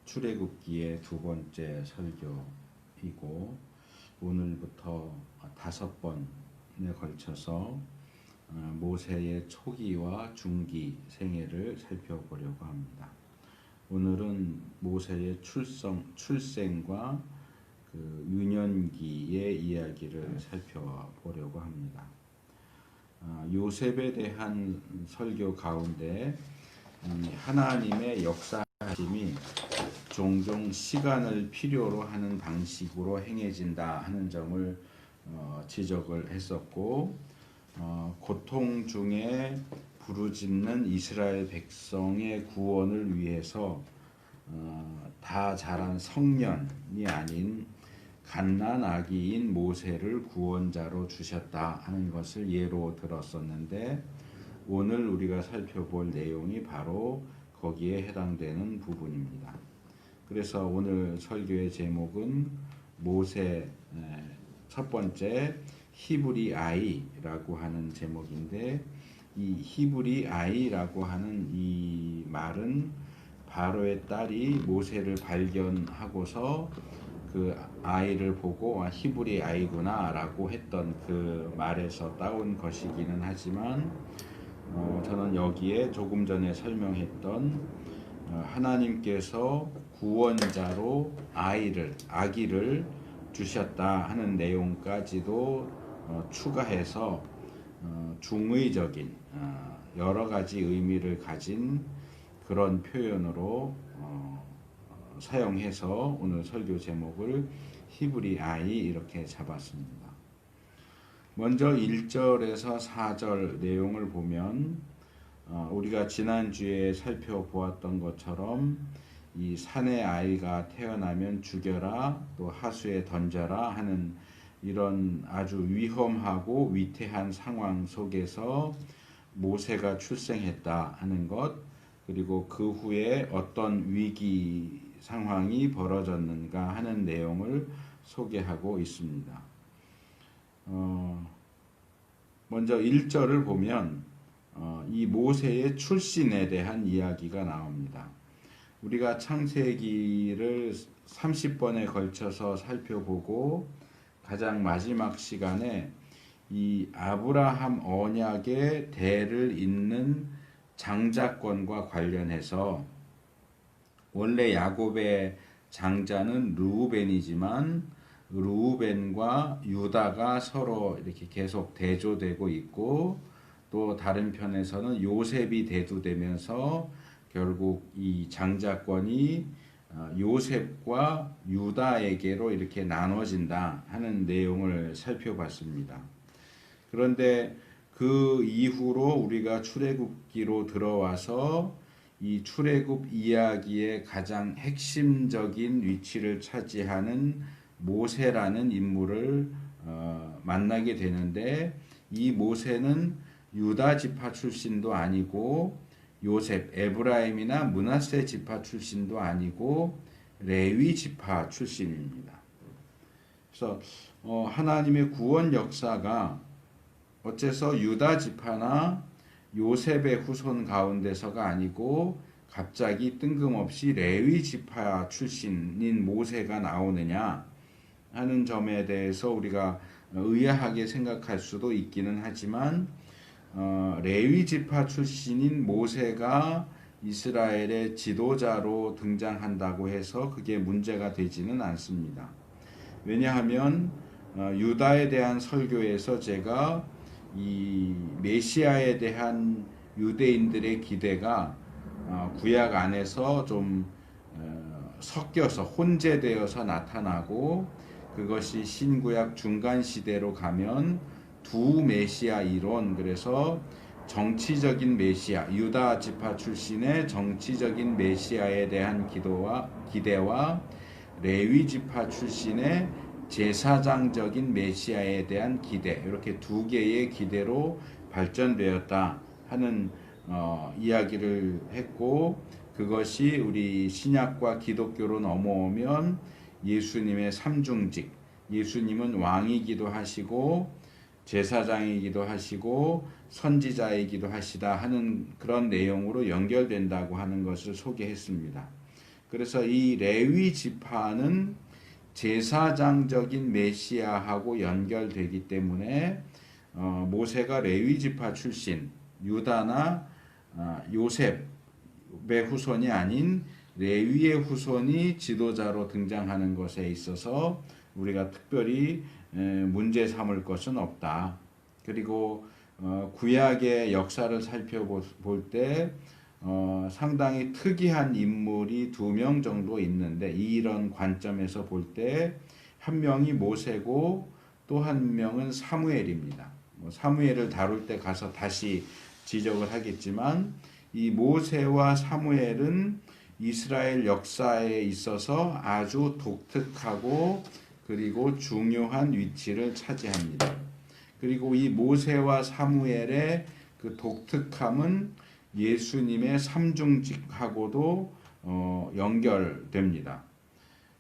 출애굽기의 두 번째 설교이고 오늘부터 5번에 걸쳐서 모세의 초기와 중기 생애를 살펴보려고 합니다. 오늘은 모세의 출생과 그 유년기의 이야기를 살펴보려고 합니다. 요셉에 대한 설교 가운데 하나님의 역사하심이 종종 시간을 필요로 하는 방식으로 행해진다 하는 점을 지적을 했었고, 고통 중에 부르짖는 이스라엘 백성의 구원을 위해서 다 자란 성년이 아닌 갓난 아기인 모세를 구원자로 주셨다 하는 것을 예로 들었었는데, 오늘 우리가 살펴볼 내용이 바로 거기에 해당되는 부분입니다. 그래서 오늘 설교의 제목은 모세 첫 번째 히브리 아이라고 하는 제목인데, 이 히브리 아이라고 하는 이 말은 바로의 딸이 모세를 발견하고서 그 아이를 보고 히브리 아이구나 라고 했던 그 말에서 따온 것이기는 하지만, 저는 여기에 조금 전에 설명했던 하나님께서 구원자로 아기를 주셨다 하는 내용까지도 추가해서 중의적인 여러 가지 의미를 가진 그런 표현으로 사용해서 오늘 설교 제목을 히브리 아이 이렇게 잡았습니다. 먼저 1절에서 4절 내용을 보면 우리가 지난주에 살펴보았던 것처럼 이 산의 아이가 태어나면 죽여라, 또 하수에 던져라 하는 이런 아주 위험하고 위태한 상황 속에서 모세가 출생했다 하는 것, 그리고 그 후에 어떤 위기 상황이 벌어졌는가 하는 내용을 소개하고 있습니다. 먼저 1절을 보면 이 모세의 출신에 대한 이야기가 나옵니다. 우리가 창세기를 30번에 걸쳐서 살펴보고 가장 마지막 시간에 이 아브라함 언약의 대를 잇는 장자권과 관련해서 원래 야곱의 장자는 르우벤이지만 르우벤과 유다가 서로 이렇게 계속 대조되고 있고, 또 다른 편에서는 요셉이 대두되면서 결국 이 장자권이 요셉과 유다에게로 이렇게 나눠진다 하는 내용을 살펴봤습니다. 그런데 그 이후로 우리가 출애굽기로 들어와서 이 출애굽 이야기의 가장 핵심적인 위치를 차지하는 모세라는 인물을 만나게 되는데, 이 모세는 유다 지파 출신도 아니고 요셉, 에브라임이나 므낫세 지파 출신도 아니고 레위 지파 출신입니다. 그래서 하나님의 구원 역사가 어째서 유다 지파나 요셉의 후손 가운데서가 아니고 갑자기 뜬금없이 레위 지파 출신인 모세가 나오느냐 하는 점에 대해서 우리가 의아하게 생각할 수도 있기는 하지만, 레위 지파 출신인 모세가 이스라엘의 지도자로 등장한다고 해서 그게 문제가 되지는 않습니다. 왜냐하면 유다에 대한 설교에서 제가 이 메시아에 대한 유대인들의 기대가 구약 안에서 좀 섞여서 혼재되어서 나타나고, 그것이 신구약 중간 시대로 가면 두 메시아 이론, 그래서 정치적인 메시아, 유다 지파 출신의 정치적인 메시아에 대한 기대와 레위 지파 출신의 제사장적인 메시아에 대한 기대, 이렇게 두 개의 기대로 발전되었다 하는 이야기를 했고, 그것이 우리 신약과 기독교로 넘어오면 예수님의 삼중직, 예수님은 왕이기도 하시고 제사장이기도 하시고 선지자이기도 하시다 하는 그런 내용으로 연결된다고 하는 것을 소개했습니다. 그래서 이 레위 지파는 제사장적인 메시아하고 연결되기 때문에 모세가 레위 지파 출신 유다나 요셉의 후손이 아닌 레위의 후손이 지도자로 등장하는 것에 있어서 우리가 특별히 문제 삼을 것은 없다. 그리고 구약의 역사를 살펴볼 때 상당히 특이한 인물이 2명 정도 있는데 이런 관점에서 볼 때 한 명이 모세고 또 한 명은 사무엘입니다. 사무엘을 다룰 때 가서 다시 지적을 하겠지만 이 모세와 사무엘은 이스라엘 역사에 있어서 아주 독특하고 그리고 중요한 위치를 차지합니다. 그리고 이 모세와 사무엘의 그 독특함은 예수님의 삼중직하고도 연결됩니다.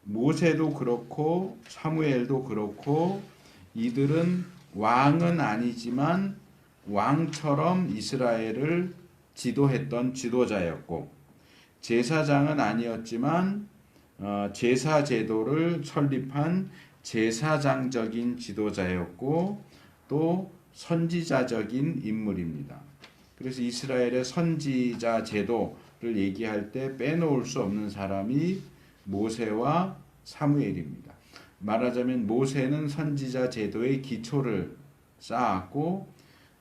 모세도 그렇고 사무엘도 그렇고 이들은 왕은 아니지만 왕처럼 이스라엘을 지도했던 지도자였고 제사장은 아니었지만 제사 제도를 설립한 제사장적인 지도자였고 또 선지자적인 인물입니다. 그래서 이스라엘의 선지자 제도를 얘기할 때 빼놓을 수 없는 사람이 모세와 사무엘입니다. 말하자면 모세는 선지자 제도의 기초를 쌓았고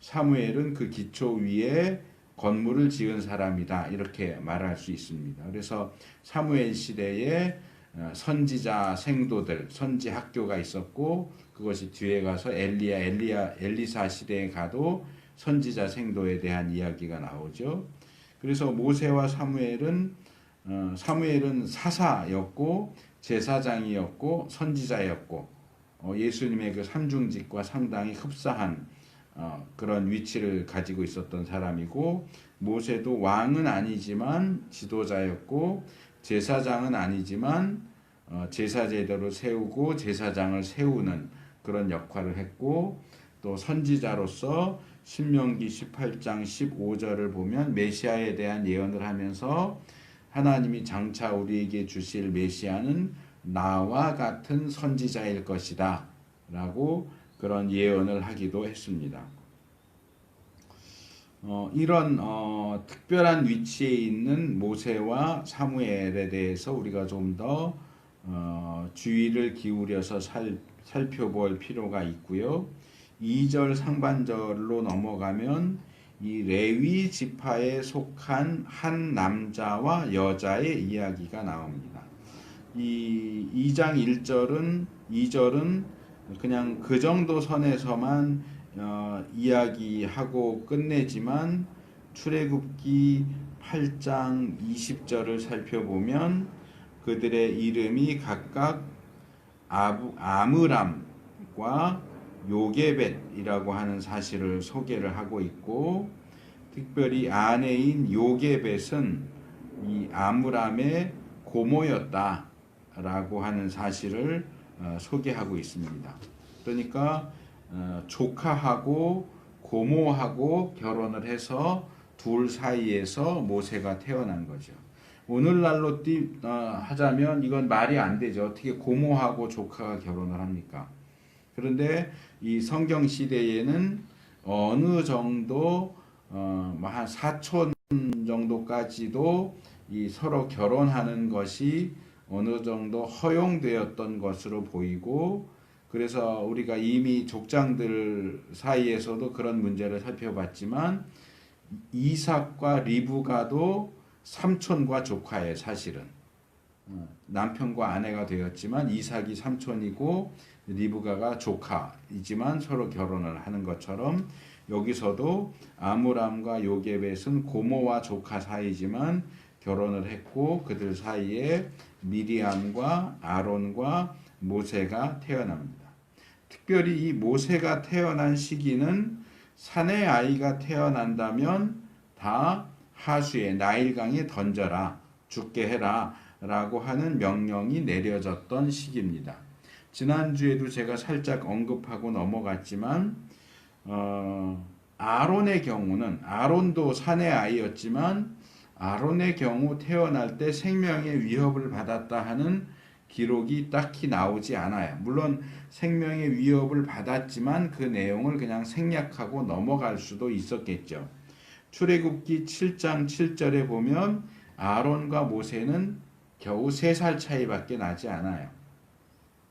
사무엘은 그 기초 위에 건물을 지은 사람이다. 이렇게 말할 수 있습니다. 그래서 사무엘 시대에 선지자 생도들, 선지 학교가 있었고 그것이 뒤에 가서 엘리사 시대에 가도 선지자 생도에 대한 이야기가 나오죠. 그래서 모세와 사무엘은 사사였고 제사장이었고 선지자였고 예수님의 그 삼중직과 상당히 흡사한 그런 위치를 가지고 있었던 사람이고 모세도 왕은 아니지만 지도자였고 제사장은 아니지만 제사 제도를 세우고 제사장을 세우는 그런 역할을 했고 또 선지자로서 신명기 18장 15절을 보면 메시아에 대한 예언을 하면서 하나님이 장차 우리에게 주실 메시아는 나와 같은 선지자일 것이다 라고 그런 예언을 하기도 했습니다. 이런 특별한 위치에 있는 모세와 사무엘에 대해서 우리가 좀 더 주의를 기울여서 살펴볼 필요가 있고요. 2절 상반절로 넘어가면 이 레위 지파에 속한 한 남자와 여자의 이야기가 나옵니다. 이 2장 2절은 그냥 그 정도 선에서만 이야기하고 끝내지만 출애굽기 8장 20절을 살펴보면 그들의 이름이 각각 아므람과 요게벳이라고 하는 사실을 소개를 하고 있고 특별히 아내인 요게벳은 이 아므람의 고모였다라고 하는 사실을 소개하고 있습니다. 그러니까 조카하고 고모하고 결혼을 해서 둘 사이에서 모세가 태어난 거죠. 오늘날로 하자면 이건 말이 안 되죠. 어떻게 고모하고 조카가 결혼을 합니까? 그런데 이 성경 시대에는 어느 정도 한 사촌 정도까지도 이 서로 결혼하는 것이 어느 정도 허용되었던 것으로 보이고 그래서 우리가 이미 족장들 사이에서도 그런 문제를 살펴봤지만 이삭과 리브가도 삼촌과 조카예요. 사실은 남편과 아내가 되었지만 이삭이 삼촌이고 리브가가 조카이지만 서로 결혼을 하는 것처럼 여기서도 아므람과 요게벳은 고모와 조카 사이지만 결혼을 했고 그들 사이에 미리암과 아론과 모세가 태어납니다. 특별히 이 모세가 태어난 시기는 산의 아이가 태어난다면 다 하수에 나일강에 던져라 죽게 해라 라고 하는 명령이 내려졌던 시기입니다. 지난주에도 제가 살짝 언급하고 넘어갔지만 아론의 경우는 아론도 산의 아이였지만 아론의 경우 태어날 때 생명의 위협을 받았다 하는 기록이 딱히 나오지 않아요. 물론 생명의 위협을 받았지만 그 내용을 그냥 생략하고 넘어갈 수도 있었겠죠. 출애굽기 7장 7절에 보면 아론과 모세는 겨우 3살 차이밖에 나지 않아요.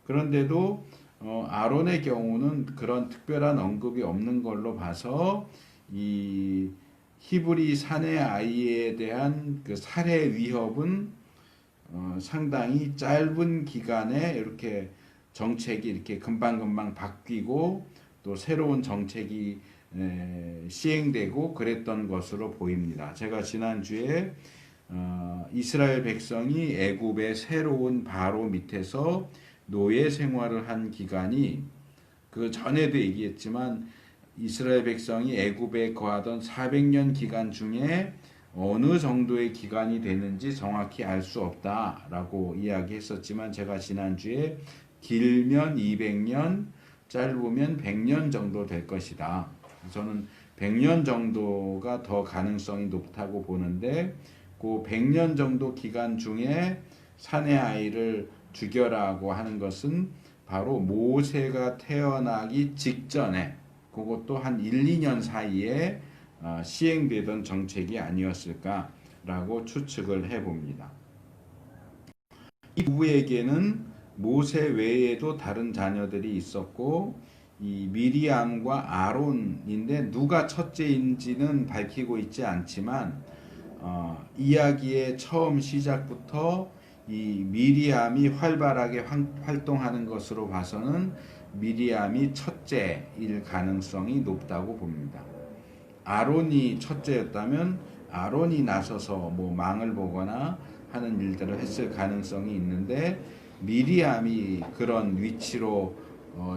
그런데도 아론의 경우는 그런 특별한 언급이 없는 걸로 봐서 이 히브리 사내 아이에 대한 그 살해 위협은 상당히 짧은 기간에 이렇게 정책이 이렇게 금방금방 바뀌고 또 새로운 정책이 시행되고 그랬던 것으로 보입니다. 제가 지난주에 이스라엘 백성이 애굽의 새로운 바로 밑에서 노예 생활을 한 기간이 그 전에도 얘기했지만 이스라엘 백성이 애굽에 거하던 400년 기간 중에 어느 정도의 기간이 되는지 정확히 알 수 없다라고 이야기했었지만 제가 지난주에 길면 200년, 짧으면 100년 정도 될 것이다. 저는 100년 정도가 더 가능성이 높다고 보는데 그 100년 정도 기간 중에 사내 아이를 죽여라고 하는 것은 바로 모세가 태어나기 직전에 그것도 한 1, 2년 사이에 시행되던 정책이 아니었을까라고 추측을 해봅니다. 이 부부에게는 모세 외에도 다른 자녀들이 있었고 이 미리암과 아론인데 누가 첫째인지는 밝히고 있지 않지만 이야기의 처음 시작부터 이 미리암이 활발하게 활동하는 것으로 봐서는 미리암이 첫째일 가능성이 높다고 봅니다. 아론이 첫째였다면 아론이 나서서 뭐 망을 보거나 하는 일들을 했을 가능성이 있는데 미리암이 그런 위치로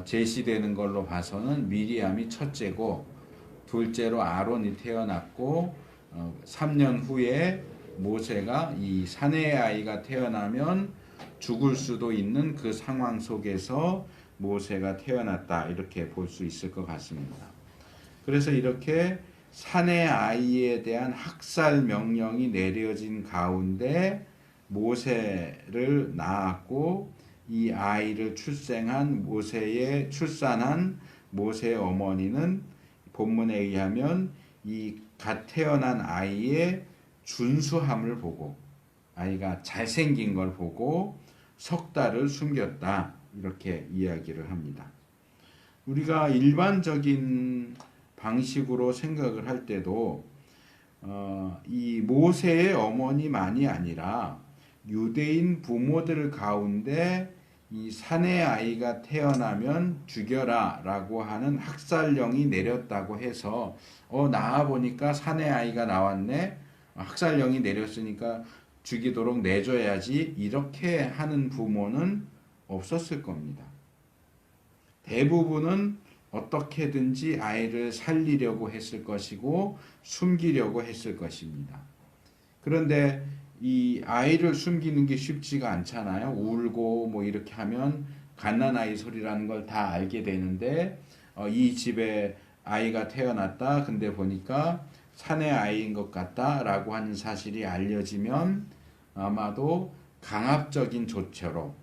제시되는 걸로 봐서는 미리암이 첫째고 둘째로 아론이 태어났고 3년 후에 모세가 이 사내의 아이가 태어나면 죽을 수도 있는 그 상황 속에서 모세가 태어났다 이렇게 볼 수 있을 것 같습니다. 그래서 이렇게 사내 아이에 대한 학살 명령이 내려진 가운데 모세를 낳았고 이 아이를 출산한 모세의 어머니는 본문에 의하면 이 갓 태어난 아이의 준수함을 보고 아이가 잘생긴 걸 보고 석 달을 숨겼다 이렇게 이야기를 합니다. 우리가 일반적인 방식으로 생각을 할 때도 이 모세의 어머니만이 아니라 유대인 부모들 가운데 이 사내 아이가 태어나면 죽여라 라고 하는 학살령이 내렸다고 해서 나와 보니까 사내 아이가 나왔네, 학살령이 내렸으니까 죽이도록 내줘야지 이렇게 하는 부모는 없었을 겁니다. 대부분은 어떻게든지 아이를 살리려고 했을 것이고 숨기려고 했을 것입니다. 그런데 이 아이를 숨기는 게 쉽지가 않잖아요. 울고 뭐 이렇게 하면 갓난아이 소리라는 걸 다 알게 되는데 이 집에 아이가 태어났다. 근데 보니까 사내 아이인 것 같다라고 하는 사실이 알려지면 아마도 강압적인 조처로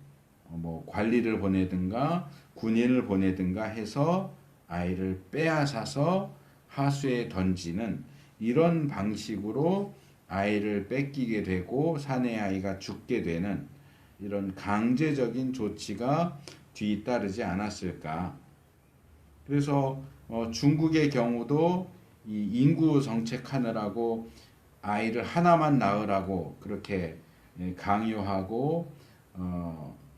뭐 관리를 보내든가 군인을 보내든가 해서 아이를 빼앗아서 하수에 던지는 이런 방식으로 아이를 뺏기게 되고 사내 아이가 죽게 되는 이런 강제적인 조치가 뒤따르지 않았을까. 그래서 중국의 경우도 이 인구 정책하느라고 아이를 하나만 낳으라고 그렇게 강요하고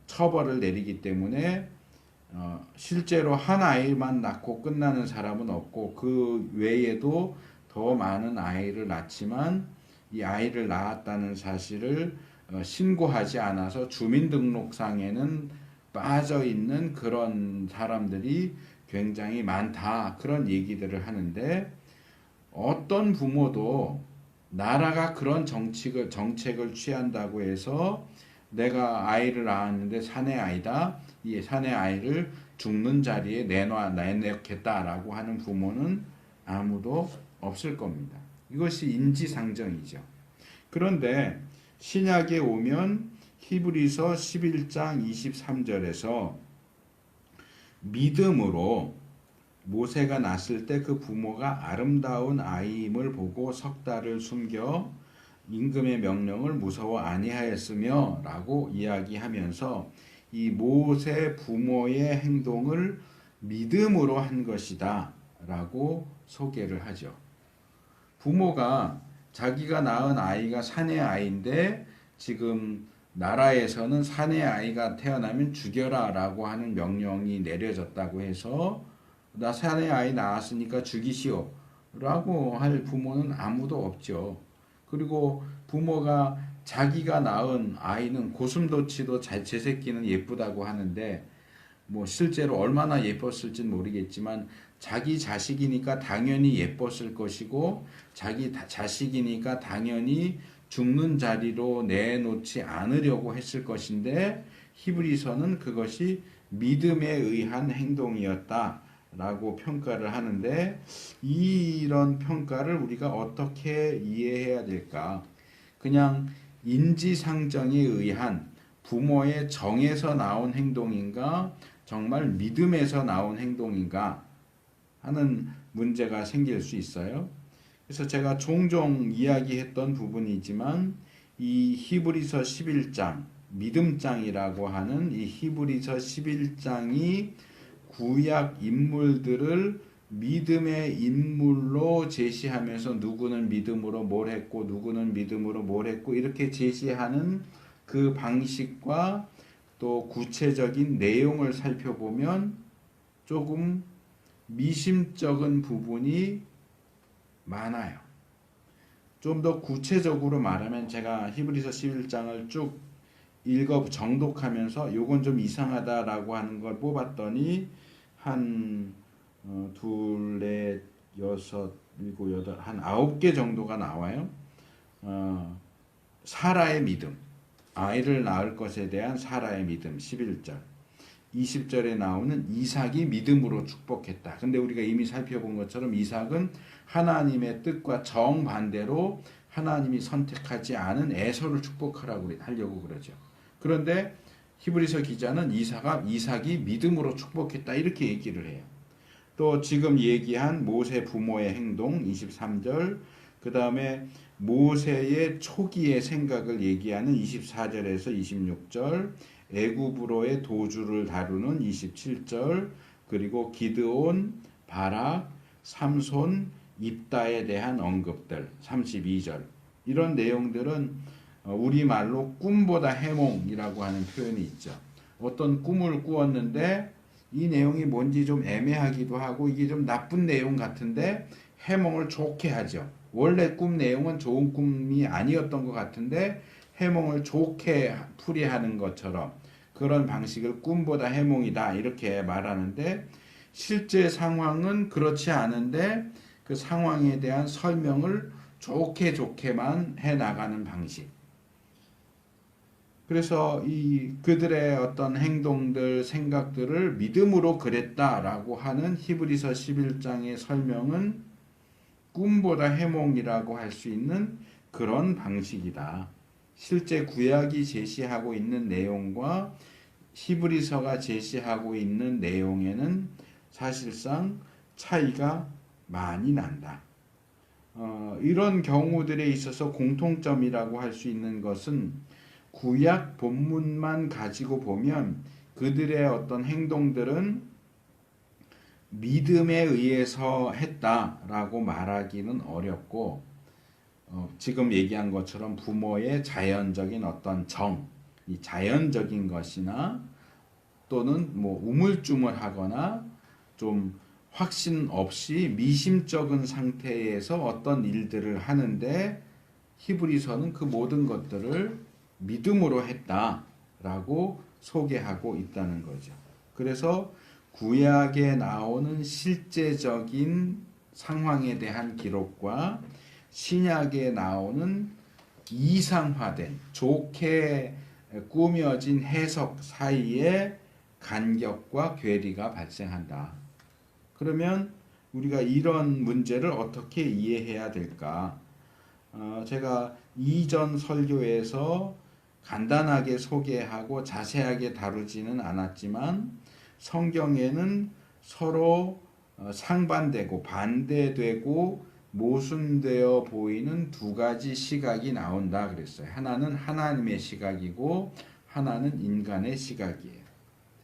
처벌을 내리기 때문에 실제로 한 아이만 낳고 끝나는 사람은 없고 그 외에도 더 많은 아이를 낳지만 이 아이를 낳았다는 사실을 신고하지 않아서 주민등록상에는 빠져 있는 그런 사람들이 굉장히 많다. 그런 얘기들을 하는데 어떤 부모도 나라가 그런 정책을 취한다고 해서 내가 아이를 낳았는데 사내 아이다. 이 사내 아이를 죽는 자리에 내놓겠다라고 하는 부모는 아무도 없을 겁니다. 이것이 인지상정이죠. 그런데 신약에 오면 히브리서 11장 23절에서 믿음으로 모세가 낳았을 때 그 부모가 아름다운 아이임을 보고 석 달을 숨겨 임금의 명령을 무서워 아니하였으며 라고 이야기하면서 이 모세 부모의 행동을 믿음으로 한 것이다 라고 소개를 하죠. 부모가 자기가 낳은 아이가 사내 아이인데 지금 나라에서는 사내 아이가 태어나면 죽여라 라고 하는 명령이 내려졌다고 해서 나 사내 아이 낳았으니까 죽이시오 라고 할 부모는 아무도 없죠. 그리고 부모가 자기가 낳은 아이는 고슴도치도 제 새끼는 예쁘다고 하는데 뭐 실제로 얼마나 예뻤을지는 모르겠지만 자기 자식이니까 당연히 예뻤을 것이고 자기 자식이니까 당연히 죽는 자리로 내놓지 않으려고 했을 것인데 히브리서는 그것이 믿음에 의한 행동이었다라고 평가를 하는데 이런 평가를 우리가 어떻게 이해해야 될까? 그냥 인지상정에 의한 부모의 정에서 나온 행동인가 정말 믿음에서 나온 행동인가 하는 문제가 생길 수 있어요. 그래서 제가 종종 이야기했던 부분이지만 이 히브리서 11장 믿음장이라고 하는 이 히브리서 11장이 구약 인물들을 믿음의 인물로 제시하면서 누구는 믿음으로 뭘 했고 누구는 믿음으로 뭘 했고 이렇게 제시하는 그 방식과 또 구체적인 내용을 살펴보면 조금 미심쩍은 부분이 많아요. 좀 더 구체적으로 말하면 제가 히브리서 11장을 쭉 읽어 정독하면서 요건 좀 이상하다라고 하는 걸 뽑았더니 한 둘, 넷, 여섯, 일곱, 여덟, 한 9개 정도가 나와요. 사라의 믿음, 아이를 낳을 것에 대한 사라의 믿음 11절 20절에 나오는 이삭이 믿음으로 축복했다. 근데 우리가 이미 살펴본 것처럼 이삭은 하나님의 뜻과 정반대로 하나님이 선택하지 않은 에서를 축복하라고 하려고 그러죠. 그런데 히브리서 기자는 이삭이 믿음으로 축복했다 이렇게 얘기를 해요. 또 지금 얘기한 모세 부모의 행동 23절 그 다음에 모세의 초기의 생각을 얘기하는 24절에서 26절 애굽으로의 도주를 다루는 27절 그리고 기드온, 바락, 삼손, 입다에 대한 언급들 32절 이런 내용들은 우리말로 꿈보다 해몽이라고 하는 표현이 있죠. 어떤 꿈을 꾸었는데 이 내용이 뭔지 좀 애매하기도 하고 이게 좀 나쁜 내용 같은데 해몽을 좋게 하죠. 원래 꿈 내용은 좋은 꿈이 아니었던 것 같은데 해몽을 좋게 풀이하는 것처럼 그런 방식을 꿈보다 해몽이다 이렇게 말하는데 실제 상황은 그렇지 않은데 그 상황에 대한 설명을 좋게만 해나가는 방식. 그래서 그들의 어떤 행동들, 생각들을 믿음으로 그랬다라고 하는 히브리서 11장의 설명은 꿈보다 해몽이라고 할 수 있는 그런 방식이다. 실제 구약이 제시하고 있는 내용과 히브리서가 제시하고 있는 내용에는 사실상 차이가 많이 난다. 이런 경우들에 있어서 공통점이라고 할 수 있는 것은 구약 본문만 가지고 보면 그들의 어떤 행동들은 믿음에 의해서 했다라고 말하기는 어렵고 지금 얘기한 것처럼 부모의 자연적인 어떤 이 자연적인 것이나 또는 뭐 우물쭈물하거나 좀 확신 없이 미심쩍은 상태에서 어떤 일들을 하는데 히브리서는 그 모든 것들을 믿음으로 했다라고 소개하고 있다는 거죠. 그래서 구약에 나오는 실제적인 상황에 대한 기록과 신약에 나오는 이상화된 좋게 꾸며진 해석 사이에 간격과 괴리가 발생한다. 그러면 우리가 이런 문제를 어떻게 이해해야 될까? 제가 이전 설교에서 간단하게 소개하고 자세하게 다루지는 않았지만 성경에는 서로 상반되고 반대되고 모순되어 보이는 두 가지 시각이 나온다 그랬어요. 하나는 하나님의 시각이고 하나는 인간의 시각이에요.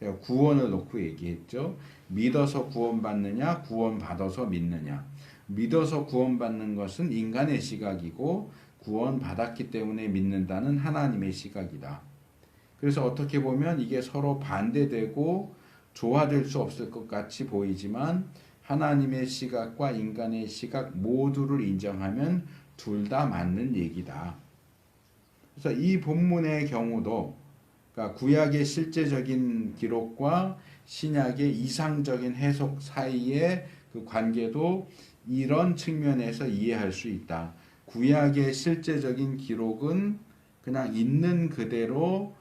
제가 구원을 놓고 얘기했죠. 믿어서 구원받느냐, 구원받아서 믿느냐. 믿어서 구원받는 것은 인간의 시각이고 구원받았기 때문에 믿는다는 하나님의 시각이다. 그래서 어떻게 보면 이게 서로 반대되고 조화될 수 없을 것 같이 보이지만 하나님의 시각과 인간의 시각 모두를 인정하면 둘 다 맞는 얘기다. 그래서 이 본문의 경우도 그러니까 구약의 실제적인 기록과 신약의 이상적인 해석 사이의 그 관계도 이런 측면에서 이해할 수 있다. 구약의 실제적인 기록은 그냥 있는 그대로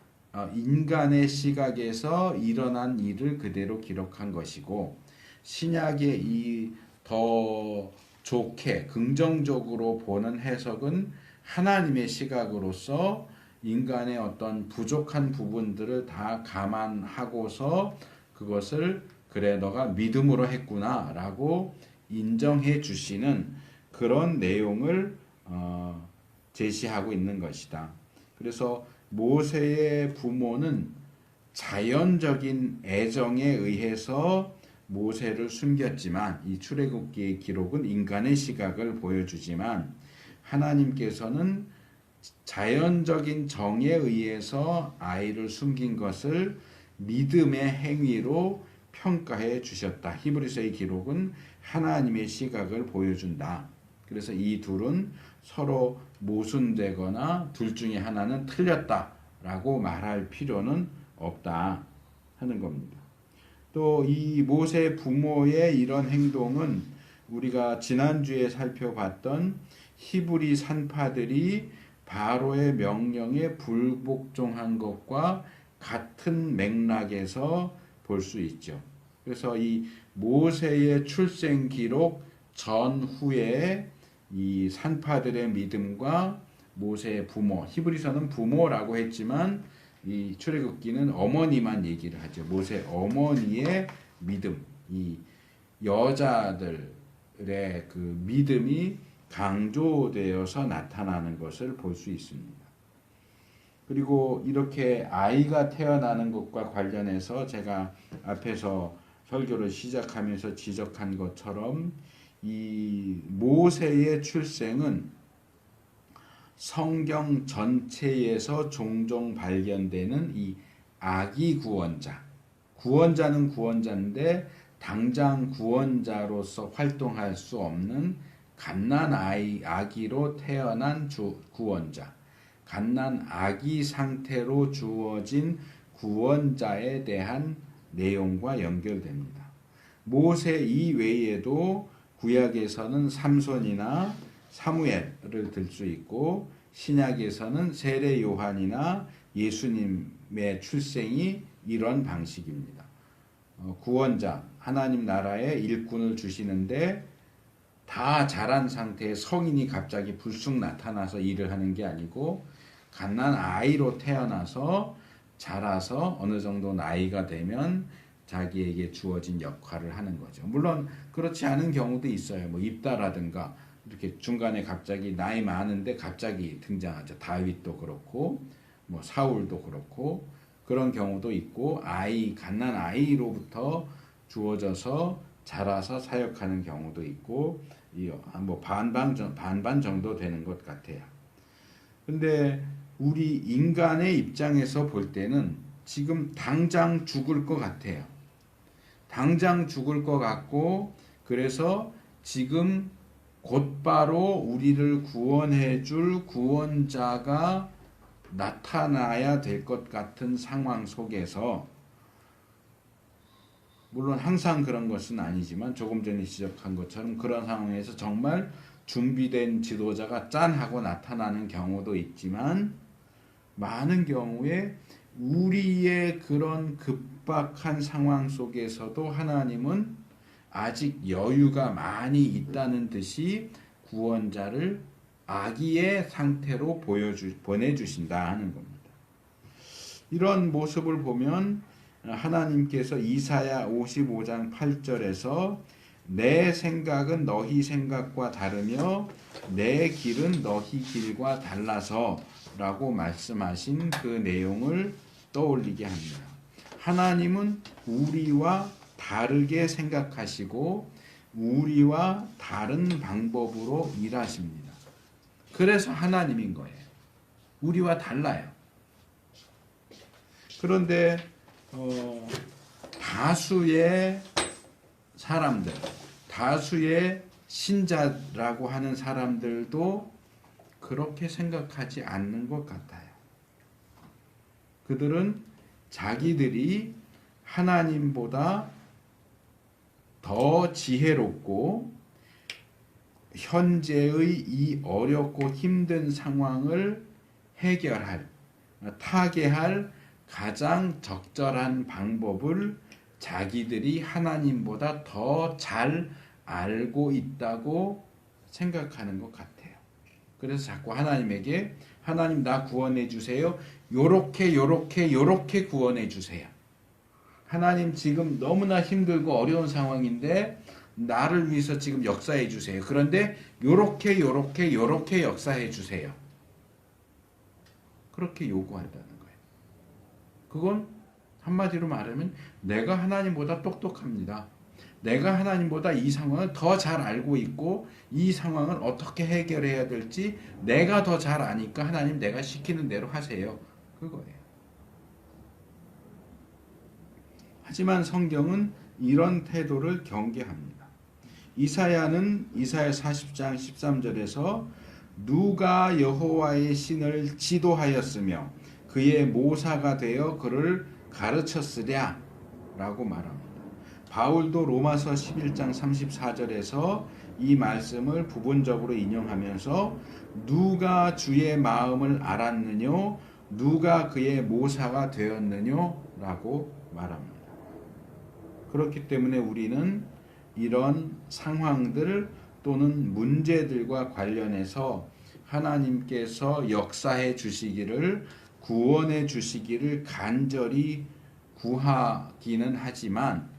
인간의 시각에서 일어난 일을 그대로 기록한 것이고 신약의 이 더 좋게 긍정적으로 보는 해석은 하나님의 시각으로서 인간의 어떤 부족한 부분들을 다 감안하고서 그것을 그래 너가 믿음으로 했구나 라고 인정해 주시는 그런 내용을 제시하고 있는 것이다. 그래서 모세의 부모는 자연적인 애정에 의해서 모세를 숨겼지만 이 출애굽기의 기록은 인간의 시각을 보여주지만 하나님께서는 자연적인 정에 의해서 아이를 숨긴 것을 믿음의 행위로 평가해 주셨다. 히브리서의 기록은 하나님의 시각을 보여준다. 그래서 이 둘은 서로 모순되거나 둘 중에 하나는 틀렸다라고 말할 필요는 없다 하는 겁니다. 또 이 모세 부모의 이런 행동은 우리가 지난주에 살펴봤던 히브리 산파들이 바로의 명령에 불복종한 것과 같은 맥락에서 볼 수 있죠. 그래서 이 모세의 출생 기록 전후에 이 산파들의 믿음과 모세의 부모, 히브리서는 부모라고 했지만 이 출애굽기는 어머니만 얘기를 하죠. 모세 어머니의 믿음, 이 여자들의 그 믿음이 강조되어서 나타나는 것을 볼 수 있습니다. 그리고 이렇게 아이가 태어나는 것과 관련해서 제가 앞에서 설교를 시작하면서 지적한 것처럼 이 모세의 출생은 성경 전체에서 종종 발견되는 이 아기 구원자, 구원자는 구원자인데 당장 구원자로서 활동할 수 없는 갓난 아기로 태어난 구원자, 갓난 아기 상태로 주어진 구원자에 대한 내용과 연결됩니다. 모세 이외에도 구약에서는 삼손이나 사무엘을 들 수 있고 신약에서는 세례 요한이나 예수님의 출생이 이런 방식입니다. 구원자, 하나님 나라에 일꾼을 주시는데 다 자란 상태의 성인이 갑자기 불쑥 나타나서 일을 하는 게 아니고 갓난 아이로 태어나서 자라서 어느 정도 나이가 되면 자기에게 주어진 역할을 하는 거죠. 물론 그렇지 않은 경우도 있어요. 뭐 입다라든가 이렇게 중간에 갑자기 나이 많은데 갑자기 등장하죠. 다윗도 그렇고 뭐 사울도 그렇고 그런 경우도 있고 갓난 아이로부터 주어져서 자라서 사역하는 경우도 있고 뭐 반반 정도 되는 것 같아요. 근데 우리 인간의 입장에서 볼 때는 지금 당장 죽을 것 같아요. 당장 죽을 것 같고 그래서 지금 곧바로 우리를 구원해 줄 구원자가 나타나야 될 것 같은 상황 속에서 물론 항상 그런 것은 아니지만 조금 전에 지적한 것처럼 그런 상황에서 정말 준비된 지도자가 짠 하고 나타나는 경우도 있지만 많은 경우에 우리의 그런 급박한 상황 속에서도 하나님은 아직 여유가 많이 있다는 듯이 구원자를 아기의 상태로 보내주신다 하는 겁니다. 이런 모습을 보면 하나님께서 이사야 55장 8절에서 내 생각은 너희 생각과 다르며 내 길은 너희 길과 달라서 라고 말씀하신 그 내용을 떠올리게 합니다. 하나님은 우리와 다르게 생각하시고 우리와 다른 방법으로 일하십니다. 그래서 하나님인 거예요. 우리와 달라요. 그런데 다수의 사람들, 다수의 신자라고 하는 사람들도 그렇게 생각하지 않는 것 같아요. 그들은 자기들이 하나님보다 더 지혜롭고 현재의 이 어렵고 힘든 상황을 해결할, 타개할 가장 적절한 방법을 자기들이 하나님보다 더 잘 알고 있다고 생각하는 것 같아요. 그래서 자꾸 하나님에게 하나님 나 구원해 주세요. 요렇게 구원해 주세요. 하나님 지금 너무나 힘들고 어려운 상황인데 나를 위해서 지금 역사해 주세요. 그런데 요렇게 역사해 주세요. 그렇게 요구한다는 거예요. 그건 한마디로 말하면 내가 하나님보다 똑똑합니다. 내가 하나님보다 이 상황을 더 잘 알고 있고 이 상황을 어떻게 해결해야 될지 내가 더 잘 아니까 하나님 내가 시키는 대로 하세요. 그거예요. 하지만 성경은 이런 태도를 경계합니다. 이사야는 이사야 40장 13절에서 누가 여호와의 신을 지도하였으며 그의 모사가 되어 그를 가르쳤으랴 라고 말합니다. 바울도 로마서 11장 34절에서 이 말씀을 부분적으로 인용하면서 누가 주의 마음을 알았느뇨 누가 그의 모사가 되었느뇨 라고 말합니다. 그렇기 때문에 우리는 이런 상황들 또는 문제들과 관련해서 하나님께서 역사해 주시기를 구원해 주시기를 간절히 구하기는 하지만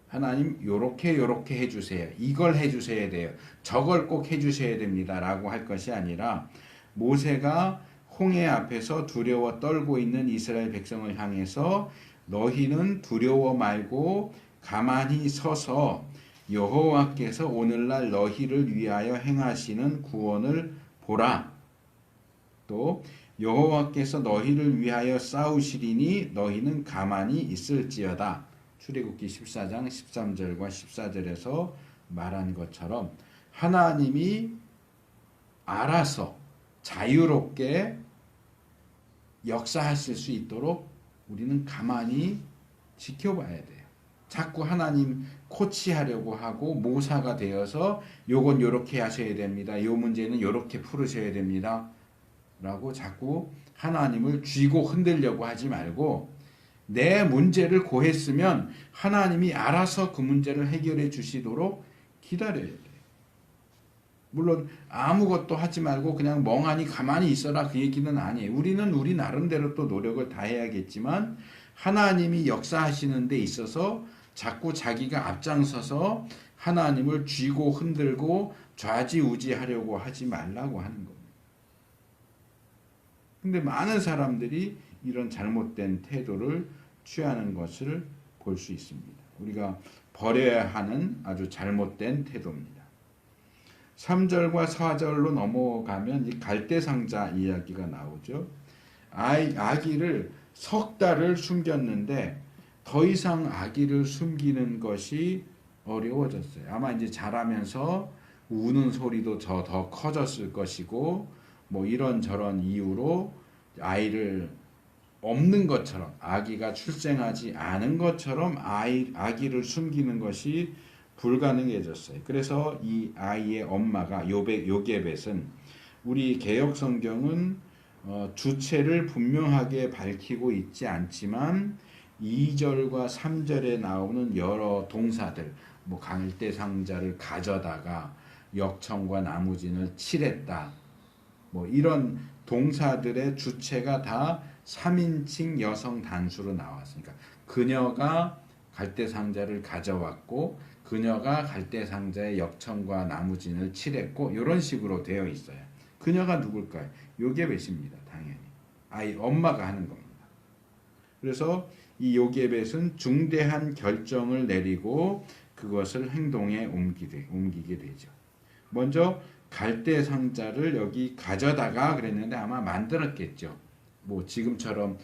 하나님 요렇게 해주세요. 이걸 해주셔야 돼요. 저걸 꼭 해주셔야 됩니다. 라고 할 것이 아니라 모세가 홍해 앞에서 두려워 떨고 있는 이스라엘 백성을 향해서 너희는 두려워 말고 가만히 서서 여호와께서 오늘날 너희를 위하여 행하시는 구원을 보라. 또 여호와께서 너희를 위하여 싸우시리니 너희는 가만히 있을지어다. 출애굽기 14장 13절과 14절에서 말한 것처럼 하나님이 알아서 자유롭게 역사하실 수 있도록 우리는 가만히 지켜봐야 돼요. 자꾸 하나님 코치하려고 하고 모사가 되어서 요건 요렇게 하셔야 됩니다. 요 문제는 요렇게 풀으셔야 됩니다. 라고 자꾸 하나님을 쥐고 흔들려고 하지 말고 내 문제를 고했으면 하나님이 알아서 그 문제를 해결해 주시도록 기다려야 돼요. 물론 아무것도 하지 말고 그냥 멍하니 가만히 있어라 그 얘기는 아니에요. 우리는 우리 나름대로 또 노력을 다 해야겠지만 하나님이 역사하시는 데 있어서 자꾸 자기가 앞장서서 하나님을 쥐고 흔들고 좌지우지하려고 하지 말라고 하는 겁니다. 근데 많은 사람들이 이런 잘못된 태도를 취하는 것을 볼 수 있습니다. 우리가 버려야 하는 아주 잘못된 태도입니다. 3절과 4절로 넘어가면 이 갈대상자 이야기가 나오죠. 아기를 석 달을 숨겼는데 더 이상 아기를 숨기는 것이 어려워졌어요. 아마 이제 자라면서 우는 소리도 더 커졌을 것이고 뭐 이런저런 이유로 아이를 없는 것처럼 아기가 출생하지 않은 것처럼 아기를 숨기는 것이 불가능해졌어요. 그래서 이 아이의 엄마가 요게벳은 우리 개역 성경은 주체를 분명하게 밝히고 있지 않지만 2절과 3절에 나오는 여러 동사들 뭐 갈대 상자를 가져다가 역청과 나무진을 칠했다. 뭐 이런 동사들의 주체가 다 3인칭 여성 단수로 나왔으니까 그녀가 갈대상자를 가져왔고 그녀가 갈대상자의 역청과 나무진을 칠했고 이런 식으로 되어 있어요. 그녀가 누굴까요? 요게벳입니다. 당연히. 아이 엄마가 하는 겁니다. 그래서 이 요게벳은 중대한 결정을 내리고 그것을 행동에 옮기게 되죠. 먼저 갈대상자를 여기 가져다가 그랬는데 아마 만들었겠죠. 뭐 지금처럼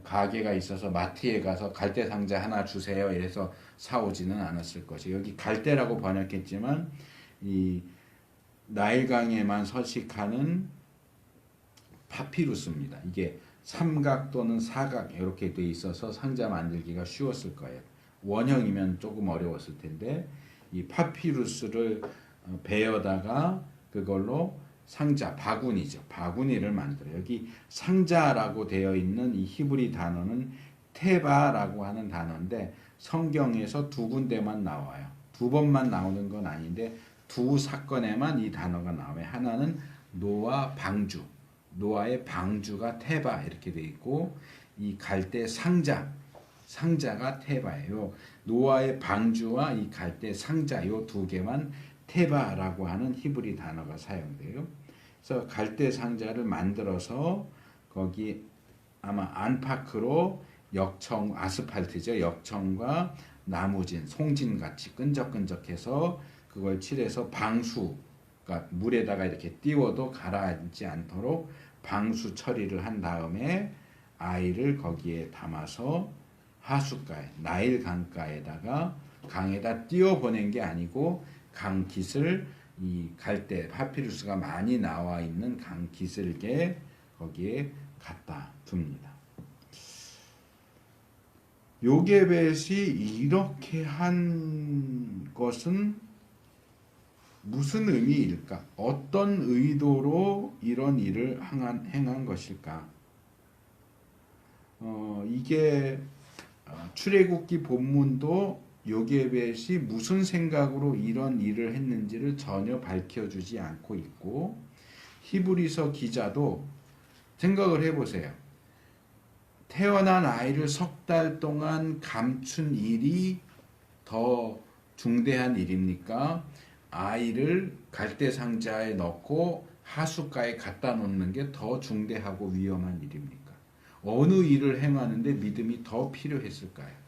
가게가 있어서 마트에 가서 갈대상자 하나 주세요 이래서 사오지는 않았을 것이에요. 여기 갈대라고 번역했지만 이 나일강에만 서식하는 파피루스입니다. 이게 삼각 또는 사각 이렇게 돼 있어서 상자 만들기가 쉬웠을 거예요. 원형이면 조금 어려웠을 텐데 이 파피루스를 베어다가 그걸로 상자, 바구니죠. 바구니를 만들어요. 여기 상자라고 되어 있는 이 히브리 단어는 테바라고 하는 단어인데 성경에서 두 군데만 나와요. 두 번만 나오는 건 아닌데 두 사건에만 이 단어가 나와요. 하나는 노아 방주, 노아의 방주가 테바 이렇게 돼 있고 이 갈대 상자가 테바예요. 노아의 방주와 이 갈대 상자 요 두 개만 테바라고 하는 히브리 단어가 사용돼요. 그래서 갈대 상자를 만들어서 거기 아마 안팎으로 역청, 아스팔트죠. 역청과 나무진, 송진 같이 끈적끈적해서 그걸 칠해서 방수, 그러니까 물에다가 이렇게 띄워도 가라앉지 않도록 방수 처리를 한 다음에 아이를 거기에 담아서 하숫가에, 나일 강가에다가 강에다 띄워 보낸 게 아니고 강 깃을 이 갈대 파피루스가 많이 나와 있는 강 기슭에 거기에 갖다 둡니다. 요게벳이 이렇게 한 것은 무슨 의미일까? 어떤 의도로 이런 일을 행한 것일까? 이게 출애굽기 본문도 요게벳이 무슨 생각으로 이런 일을 했는지를 전혀 밝혀주지 않고 있고 히브리서 기자도 생각을 해보세요. 태어난 아이를 석 달 동안 감춘 일이 더 중대한 일입니까? 아이를 갈대상자에 넣고 하숫가에 갖다 놓는 게 더 중대하고 위험한 일입니까? 어느 일을 행하는데 믿음이 더 필요했을까요?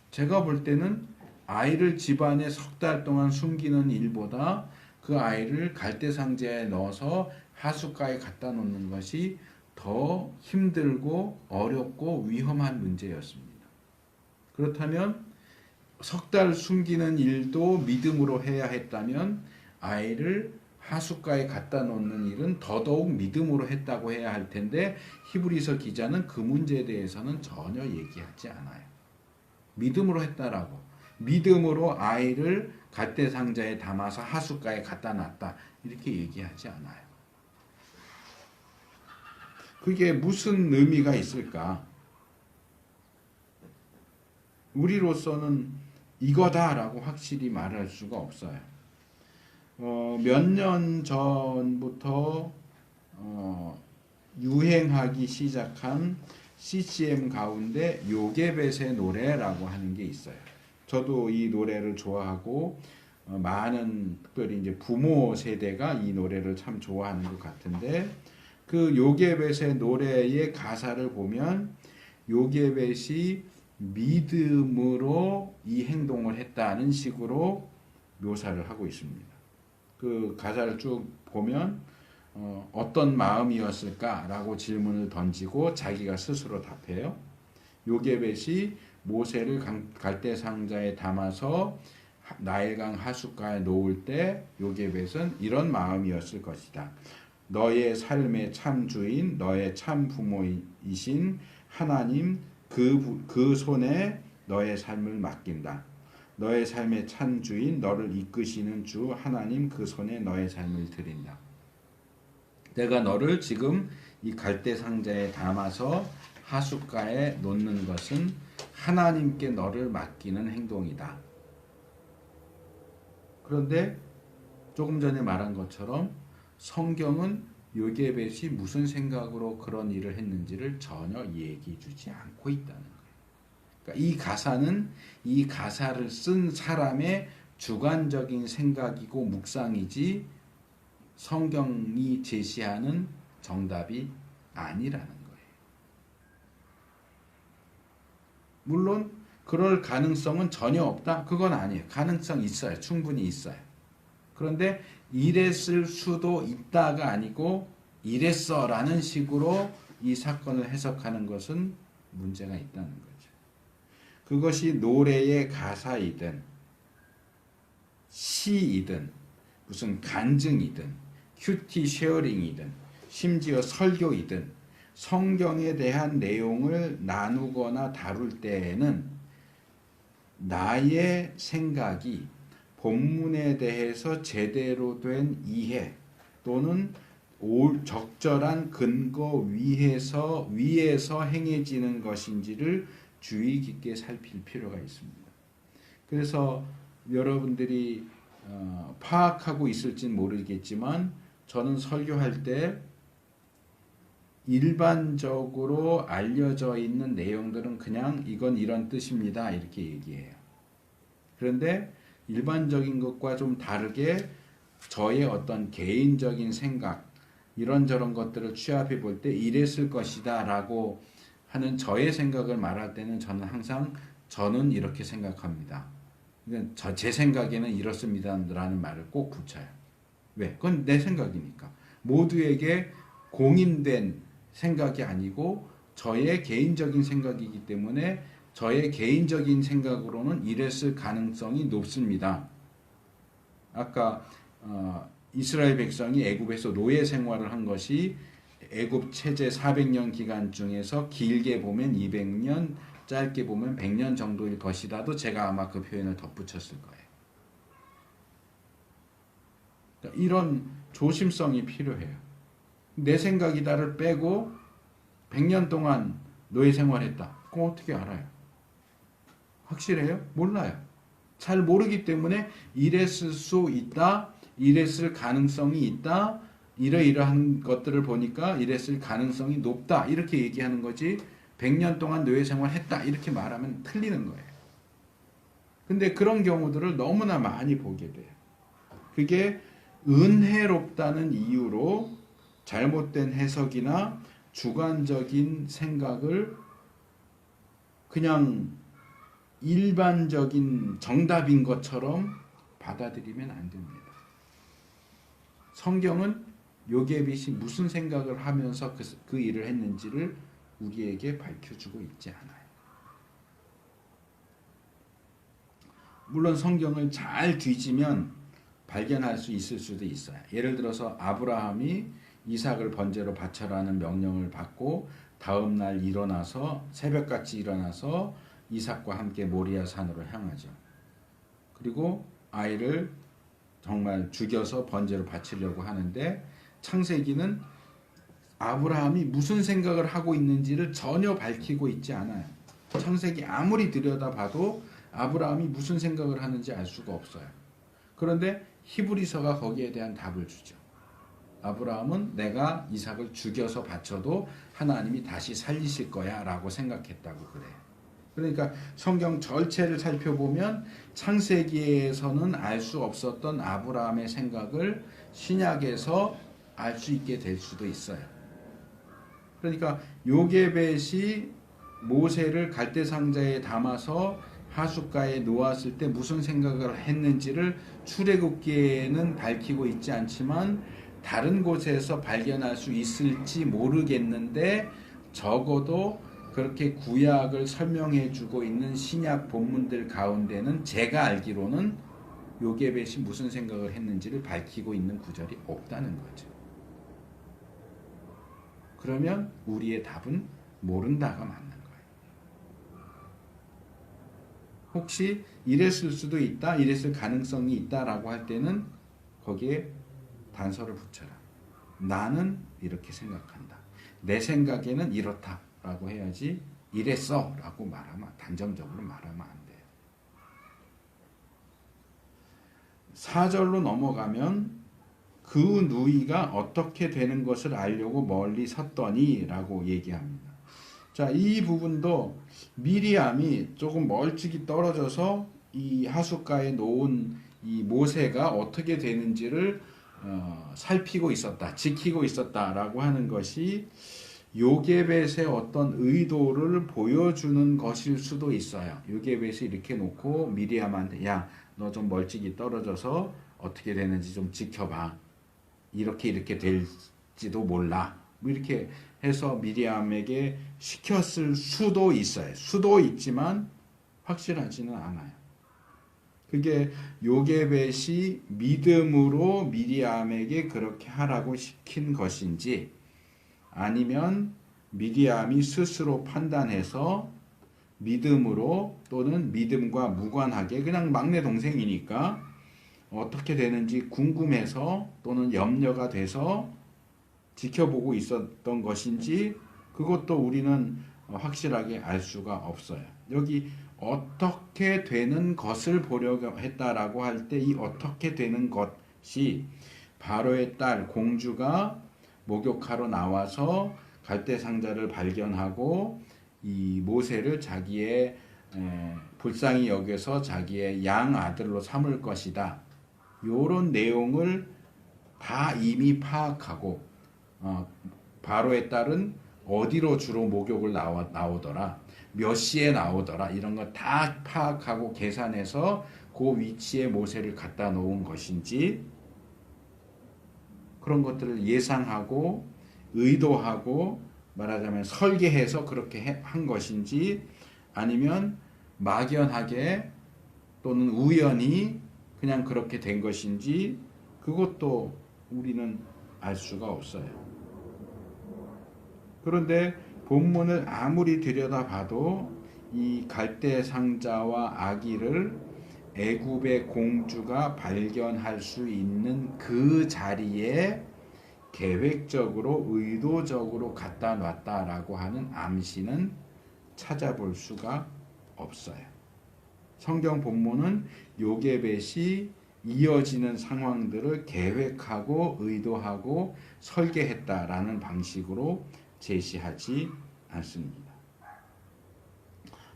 제가 볼 때는 아이를 집안에 석 달 동안 숨기는 일보다 그 아이를 갈대상자에 넣어서 하숫가에 갖다 놓는 것이 더 힘들고 어렵고 위험한 문제였습니다. 그렇다면 석 달 숨기는 일도 믿음으로 해야 했다면 아이를 하숫가에 갖다 놓는 일은 더더욱 믿음으로 했다고 해야 할 텐데 히브리서 기자는 그 문제에 대해서는 전혀 얘기하지 않아요. 믿음으로 했다라고. 믿음으로 아이를 갈대상자에 담아서 하숫가에 갖다 놨다. 이렇게 얘기하지 않아요. 그게 무슨 의미가 있을까? 우리로서는 이거다라고 확실히 말할 수가 없어요. 몇 년 전부터 유행하기 시작한 CCM 가운데 요게벳의 노래라고 하는 게 있어요. 저도 이 노래를 좋아하고 많은 특별히 이제 부모 세대가 이 노래를 참 좋아하는 것 같은데 그 요게벳의 노래의 가사를 보면 요게벳이 믿음으로 이 행동을 했다는 식으로 묘사를 하고 있습니다. 그 가사를 쭉 보면 어떤 마음이었을까라고 질문을 던지고 자기가 스스로 답해요. 요게벳이 모세를 갈대상자에 담아서 나일강 하숫가에 놓을 때 요게벳은 이런 마음이었을 것이다. 너의 삶의 참 주인, 너의 참 부모이신 하나님 그 손에 너의 삶을 맡긴다. 너의 삶의 참 주인, 너를 이끄시는 주 하나님 그 손에 너의 삶을 드린다. 내가 너를 지금 이 갈대상자에 담아서 하숫가에 놓는 것은 하나님께 너를 맡기는 행동이다. 그런데 조금 전에 말한 것처럼 성경은 요게벳이 무슨 생각으로 그런 일을 했는지를 전혀 얘기해 주지 않고 있다는 거예요. 그러니까 이 가사는 이 가사를 쓴 사람의 주관적인 생각이고 묵상이지 성경이 제시하는 정답이 아니라는 거예요. 물론 그럴 가능성은 전혀 없다? 그건 아니에요. 가능성 있어요. 충분히 있어요. 그런데 이랬을 수도 있다가 아니고 이랬어라는 식으로 이 사건을 해석하는 것은 문제가 있다는 거죠. 그것이 노래의 가사이든 시이든 무슨 간증이든 큐티 쉐어링이든 심지어 설교이든 성경에 대한 내용을 나누거나 다룰 때에는 나의 생각이 본문에 대해서 제대로 된 이해 또는 적절한 근거 위에서 행해지는 것인지를 주의 깊게 살필 필요가 있습니다. 그래서 여러분들이 파악하고 있을진 모르겠지만 저는 설교할 때 일반적으로 알려져 있는 내용들은 그냥 이건 이런 뜻입니다 이렇게 얘기해요. 그런데 일반적인 것과 좀 다르게 저의 어떤 개인적인 생각 이런저런 것들을 취합해 볼 때 이랬을 것이다 라고 하는 저의 생각을 말할 때는 저는 항상 저는 이렇게 생각합니다. 제 생각에는 이렇습니다 라는 말을 꼭 붙여요. 왜? 그건 내 생각이니까. 모두에게 공인된 생각이 아니고 저의 개인적인 생각이기 때문에 저의 개인적인 생각으로는 이랬을 가능성이 높습니다. 아까 이스라엘 백성이 애굽에서 노예 생활을 한 것이 애굽 체제 400년 기간 중에서 길게 보면 200년, 짧게 보면 100년 정도일 것이라도 제가 아마 그 표현을 덧붙였을 거예요. 그러니까 이런 조심성이 필요해요. 내 생각이다를 빼고 100년 동안 노예 생활했다. 그럼 어떻게 알아요? 확실해요? 몰라요. 잘 모르기 때문에 이랬을 수 있다, 이랬을 가능성이 있다, 이러이러한 것들을 보니까 이랬을 가능성이 높다 이렇게 얘기하는 거지 100년 동안 노예 생활했다 이렇게 말하면 틀리는 거예요. 근데 그런 경우들을 너무나 많이 보게 돼요. 그게 은혜롭다는 이유로 잘못된 해석이나 주관적인 생각을 그냥 일반적인 정답인 것처럼 받아들이면 안 됩니다. 성경은 요게벳이 무슨 생각을 하면서 그 일을 했는지를 우리에게 밝혀주고 있지 않아요. 물론 성경을 잘 뒤지면 발견할 수 있을 수도 있어요. 예를 들어서 아브라함이 이삭을 번제로 바쳐라는 명령을 받고 다음 날 일어나서 새벽같이 일어나서 이삭과 함께 모리아 산으로 향하죠. 그리고 아이를 정말 죽여서 번제로 바치려고 하는데 창세기는 아브라함이 무슨 생각을 하고 있는지를 전혀 밝히고 있지 않아요. 창세기 아무리 들여다봐도 아브라함이 무슨 생각을 하는지 알 수가 없어요. 그런데 히브리서가 거기에 대한 답을 주죠. 아브라함은 내가 이삭을 죽여서 바쳐도 하나님이 다시 살리실 거야 라고 생각했다고 그래요. 그러니까 성경 전체를 살펴보면 창세기에서는 알 수 없었던 아브라함의 생각을 신약에서 알 수 있게 될 수도 있어요. 그러니까 요게벳이 모세를 갈대상자에 담아서 하숫가에 놓았을 때 무슨 생각을 했는지를 출애굽기에는 밝히고 있지 않지만 다른 곳에서 발견할 수 있을지 모르겠는데 적어도 그렇게 구약을 설명해 주고 있는 신약 본문들 가운데는 제가 알기로는 요게벳이 무슨 생각을 했는지를 밝히고 있는 구절이 없다는 거죠. 그러면 우리의 답은 모른다가 맞는 거예요. 혹시 이랬을 수도 있다, 이랬을 가능성이 있다라고 할 때는 거기에 단서를 붙여라. 나는 이렇게 생각한다. 내 생각에는 이렇다라고 해야지 이랬어라고 말하면 단정적으로 말하면 안 돼요. 4절로 넘어가면 그 누이가 어떻게 되는 것을 알려고 멀리 섰더니 라고 얘기합니다. 자, 이 부분도 미리암이 조금 멀찍이 떨어져서 이 하숫가에 놓은 이 모세가 어떻게 되는지를 살피고 있었다, 지키고 있었다라고 하는 것이 요게벳의 어떤 의도를 보여주는 것일 수도 있어요. 요게벳이 이렇게 놓고 미리암한테 야, 너 좀 멀찍이 떨어져서 어떻게 되는지 좀 지켜봐. 이렇게 될지도 몰라. 뭐 이렇게 해서 미리암에게 시켰을 수도 있어요. 수도 있지만 확실하지는 않아요. 그게 요게벳이 믿음으로 미리암에게 그렇게 하라고 시킨 것인지 아니면 미리암이 스스로 판단해서 믿음으로 또는 믿음과 무관하게 그냥 막내 동생이니까 어떻게 되는지 궁금해서 또는 염려가 돼서 지켜보고 있었던 것인지 그것도 우리는 확실하게 알 수가 없어요. 여기 어떻게 되는 것을 보려고 했다라고 할 때 이 어떻게 되는 것이 바로의 딸 공주가 목욕하러 나와서 갈대 상자를 발견하고 이 모세를 자기의 불쌍히 여겨서 자기의 양 아들로 삼을 것이다. 요런 내용을 다 이미 파악하고 바로의 딸은 어디로 주로 목욕을 나오더라, 몇 시에 나오더라, 이런 거 다 파악하고 계산해서 그 위치에 모세를 갖다 놓은 것인지 그런 것들을 예상하고 의도하고 말하자면 설계해서 그렇게 한 것인지 아니면 막연하게 또는 우연히 그냥 그렇게 된 것인지 그것도 우리는 알 수가 없어요. 그런데 본문을 아무리 들여다봐도 이 갈대 상자와 아기를 애굽의 공주가 발견할 수 있는 그 자리에 계획적으로 의도적으로 갖다 놨다라고 하는 암시는 찾아볼 수가 없어요. 성경 본문은 요게벳이 이어지는 상황들을 계획하고 의도하고 설계했다라는 방식으로 제시하지 않습니다.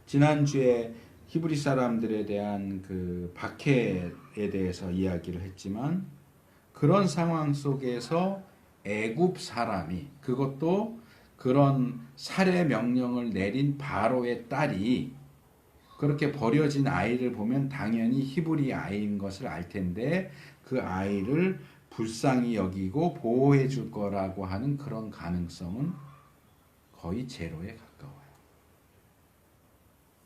지난주에 히브리 사람들에 대한 그 박해에 대해서 이야기를 했지만 그런 상황 속에서 애굽 사람이 그것도 그런 살해 명령을 내린 바로의 딸이 그렇게 버려진 아이를 보면 당연히 히브리 아이인 것을 알 텐데 그 아이를 불쌍히 여기고 보호해 줄 거라고 하는 그런 가능성은 거의 제로에 가까워요.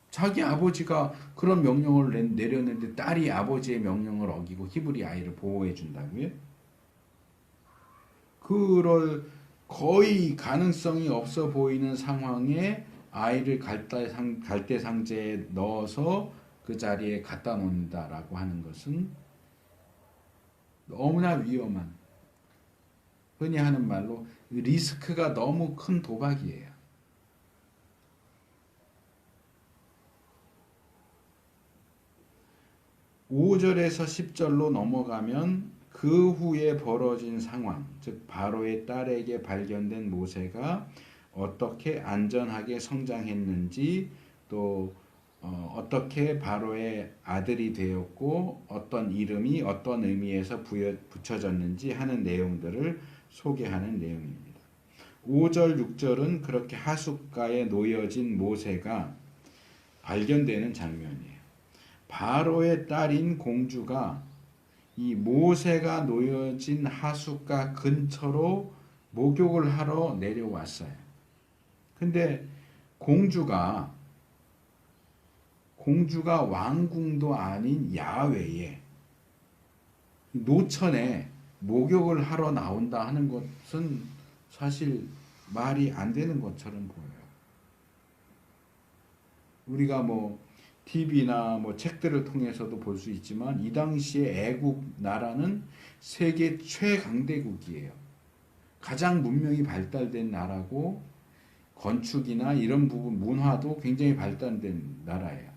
자기 아버지가 그런 명령을 내렸는데 딸이 아버지의 명령을 어기고 히브리 아이를 보호해 준다고요? 그럴 거의 가능성이 없어 보이는 상황에 아이를 갈대 상자에 넣어서 그 자리에 갖다 놓는다라고 하는 것은 너무나 위험한, 흔히 하는 말로 리스크가 너무 큰 도박이에요. (5절에서 10절로) 넘어가면 그 후에 벌어진 상황, 즉 바로의 딸에게 발견된 모세가 어떻게 안전하게 성장했는지 또 어떻게 바로의 아들이 되었고 어떤 이름이 어떤 의미에서 붙여졌는지 하는 내용들을 소개하는 내용입니다. 5절, 6절은 그렇게 하숫가에 놓여진 모세가 발견되는 장면이에요. 바로의 딸인 공주가 이 모세가 놓여진 하숫가 근처로 목욕을 하러 내려왔어요. 근데 공주가 왕궁도 아닌 야외에 노천에 목욕을 하러 나온다 하는 것은 사실 말이 안 되는 것처럼 보여요. 우리가 TV나 책들을 통해서도 볼 수 있지만 이 당시에 애국 나라는 세계 최강대국이에요. 가장 문명이 발달된 나라고 건축이나 이런 부분 문화도 굉장히 발달된 나라예요.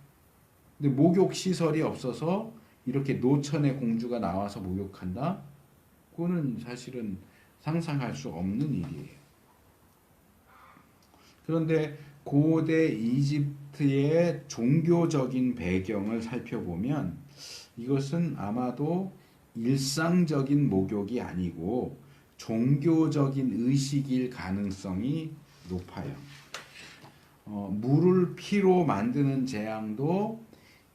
근데 목욕 시설이 없어서 이렇게 노천의 공주가 나와서 목욕한다? 그거는 사실은 상상할 수 없는 일이에요. 그런데 고대 이집트의 종교적인 배경을 살펴보면 이것은 아마도 일상적인 목욕이 아니고 종교적인 의식일 가능성이 높아요. 물을 피로 만드는 재앙도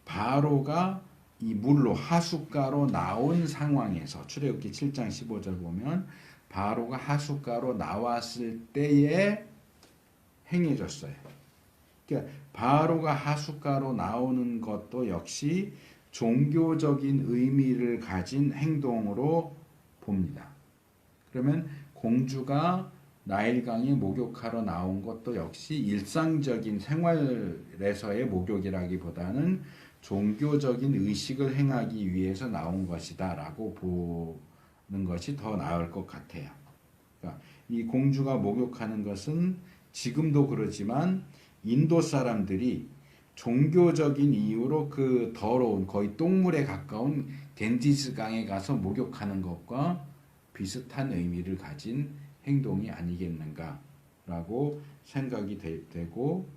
바로가 이 물로 하숫가로 나온 상황에서 출애굽기 7장 15절 보면 바로가 하숫가로 나왔을 때에 행해졌어요. 그러니까 바로가 하숫가로 나오는 것도 역시 종교적인 의미를 가진 행동으로 봅니다. 그러면 공주가 나일강에 목욕하러 나온 것도 역시 일상적인 생활에서의 목욕이라기보다는 종교적인 의식을 행하기 위해서 나온 것이다 라고 보는 것이 더 나을 것 같아요. 그러니까 이 공주가 목욕하는 것은 지금도 그러지만 인도 사람들이 종교적인 이유로 그 더러운 거의 똥물에 가까운 겐지스강에 가서 목욕하는 것과 비슷한 의미를 가진 행동이 아니겠는가라고 생각이 되고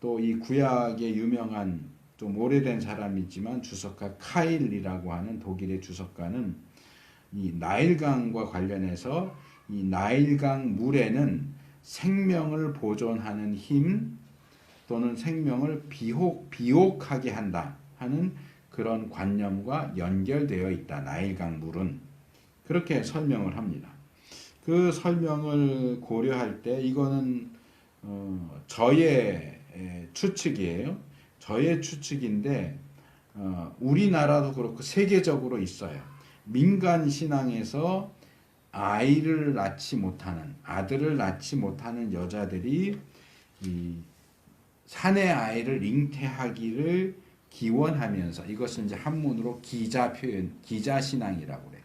또 이 구약의 유명한 좀 오래된 사람이지만 주석가 카일이라고 하는 독일의 주석가는 이 나일강과 관련해서 이 나일강 물에는 생명을 보존하는 힘 또는 생명을 비옥하게 한다 하는 그런 관념과 연결되어 있다. 나일강 물은 그렇게 설명을 합니다. 그 설명을 고려할 때 이거는 저의 추측이에요. 저의 추측인데 우리나라도 그렇고 세계적으로 있어요. 민간 신앙에서 아이를 낳지 못하는 아들을 낳지 못하는 여자들이 이 사내 아이를 잉태하기를 기원하면서 이것은 이제 한문으로 기자 표현, 기자 신앙이라고 그래요.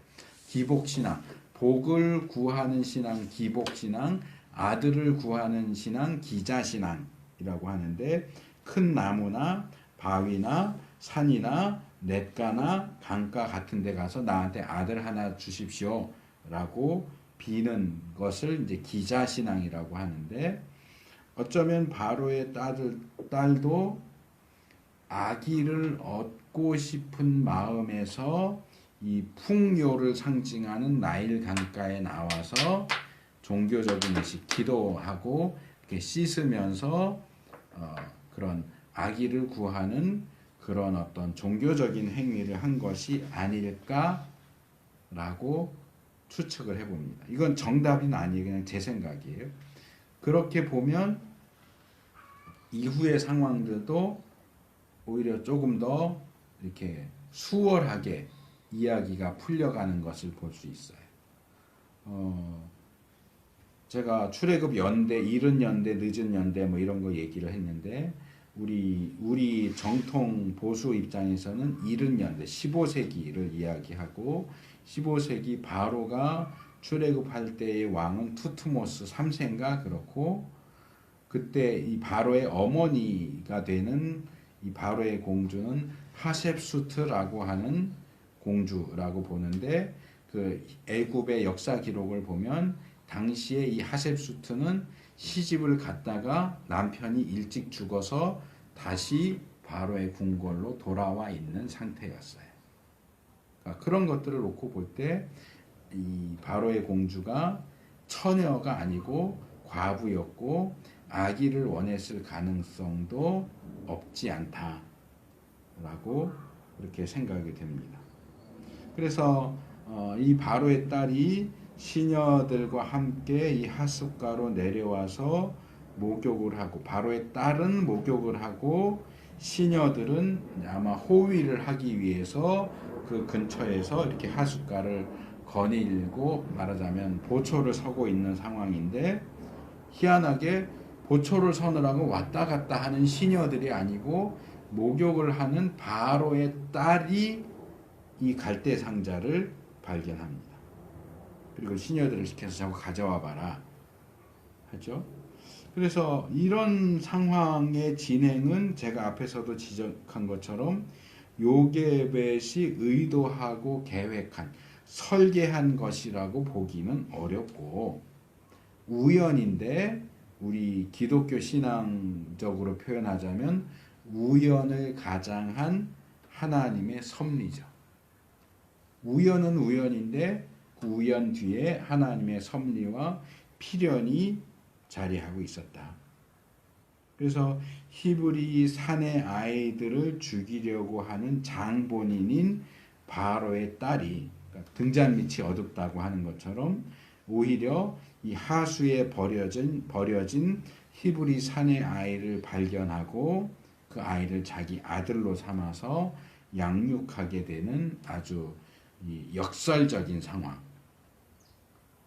기복 신앙, 복을 구하는 신앙, 기복 신앙, 아들을 구하는 신앙, 기자 신앙이라고 하는데 큰 나무나 바위나 산이나 냇가나 강가 같은 데 가서 나한테 아들 하나 주십시오 라고 비는 것을 이제 기자 신앙이라고 하는데 어쩌면 바로의 딸도 아기를 얻고 싶은 마음에서 이 풍요를 상징하는 나일 강가에 나와서 종교적인 의식, 기도하고 이렇게 씻으면서 그런 아기를 구하는 그런 어떤 종교적인 행위를 한 것이 아닐까라고 추측을 해봅니다. 이건 정답은 아니에요. 그냥 제 생각이에요. 그렇게 보면 이후의 상황들도 오히려 조금 더 이렇게 수월하게 이야기가 풀려가는 것을 볼 수 있어요. 제가 출애굽 연대, 이른 연대, 늦은 연대 뭐 이런 거 얘기를 했는데 우리 정통 보수 입장에서는 이른 연대 15세기를 이야기하고 15세기 바로가 출애굽할 때의 왕은 투트모스 3세인가 그렇고 그때 이 바로의 어머니가 되는 이 바로의 공주는 하셉수트라고 하는 공주라고 보는데 그 애굽의 역사 기록을 보면 당시에 이 하셉수트는 시집을 갔다가 남편이 일찍 죽어서 다시 바로의 궁궐로 돌아와 있는 상태였어요. 그러니까 그런 것들을 놓고 볼 때 이 바로의 공주가 처녀가 아니고 과부였고 아기를 원했을 가능성도 없지 않다라고 그렇게 생각이 됩니다. 그래서 이 바로의 딸이 시녀들과 함께 이 하숫가로 내려와서 목욕을 하고 바로의 딸은 목욕을 하고 시녀들은 아마 호위를 하기 위해서 그 근처에서 이렇게 하숫가를 거닐고 말하자면 보초를 서고 있는 상황인데 희한하게 보초를 서느라고 왔다 갔다 하는 시녀들이 아니고 목욕을 하는 바로의 딸이 이 갈대 상자를 발견합니다. 그리고 시녀들을 시켜서 자꾸 가져와 봐라 하죠. 그래서 이런 상황의 진행은 제가 앞에서도 지적한 것처럼 요게벳이 의도하고 계획한 설계한 것이라고 보기는 어렵고, 우연인데 우리 기독교 신앙적으로 표현하자면 우연을 가장한 하나님의 섭리죠. 우연은 우연인데 그 우연 뒤에 하나님의 섭리와 필연이 자리하고 있었다. 그래서 히브리 사내 아이들을 죽이려고 하는 장본인인 바로의 딸이, 그러니까 등잔 밑이 어둡다고 하는 것처럼 오히려 이 하수에 버려진 히브리 사내 아이를 발견하고 그 아이를 자기 아들로 삼아서 양육하게 되는 아주 역설적인 상황.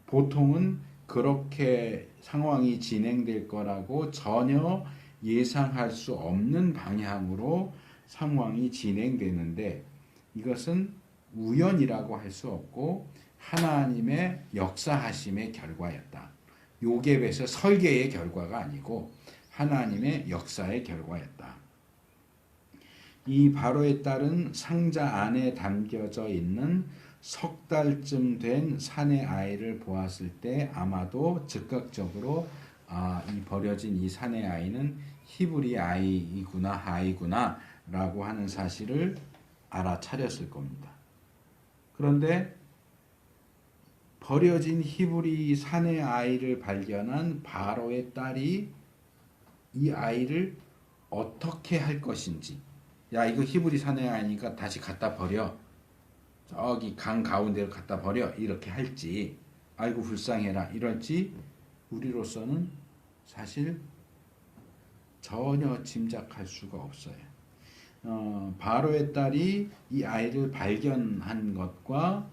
보통은 그렇게 상황이 진행될 거라고 전혀 예상할 수 없는 방향으로 상황이 진행되는데, 이것은 우연이라고 할 수 없고 하나님의 역사하심의 결과였다. 요셉에서 설계의 결과가 아니고 하나님의 역사의 결과였다. 이 바로의 딸은 상자 안에 담겨져 있는 석 달쯤 된 사내 아이를 보았을 때 아마도 즉각적으로 이 버려진 이 사내 아이는 히브리 아이구나 라고 하는 사실을 알아차렸을 겁니다. 그런데 버려진 히브리 사내 아이를 발견한 바로의 딸이 이 아이를 어떻게 할 것인지, 야 이거 히브리 사내 아이니까 다시 갖다 버려, 저기 강 가운데로 갖다 버려, 이렇게 할지, 아이고 불쌍해라 이럴지 우리로서는 사실 전혀 짐작할 수가 없어요. 바로의 딸이 이 아이를 발견한 것과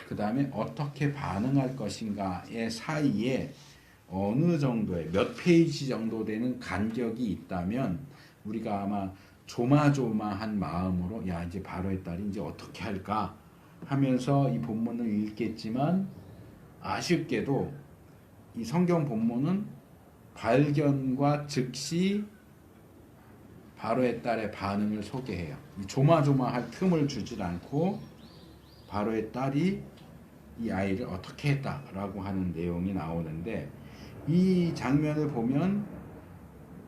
그 다음에 어떻게 반응할 것인가의 사이에 어느 정도의 몇 페이지 정도 되는 간격이 있다면 우리가 아마 조마조마한 마음으로 야 이제 바로의 딸이 이제 어떻게 할까 하면서 이 본문을 읽겠지만, 아쉽게도 이 성경 본문은 발견과 즉시 바로의 딸의 반응을 소개해요. 조마조마할 틈을 주질 않고 바로의 딸이 이 아이를 어떻게 했다라고 하는 내용이 나오는데, 이 장면을 보면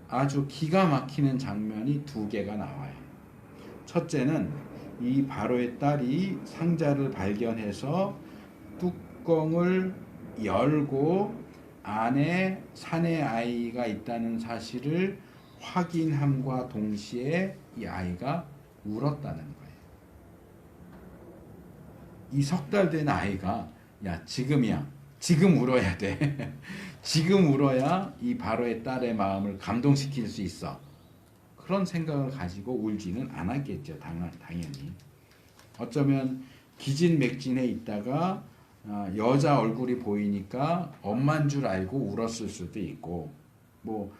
아주 기가 막히는 장면이 두 개가 나와요. 첫째는 이 바로의 딸이 상자를 발견해서 뚜껑을 열고 안에 사내 아이가 있다는 사실을 확인함과 동시에 이 아이가 울었다는 거예요. 이 석 달 된 아이가 야 지금이야, 지금 울어야 돼. 지금 울어야 이 바로의 딸의 마음을 감동시킬 수 있어. 그런 생각을 가지고 울지는 않았겠죠. 당연히. 어쩌면 기진맥진해 있다가 여자 얼굴이 보이니까 엄마인 줄 알고 울었을 수도 있고, 뭐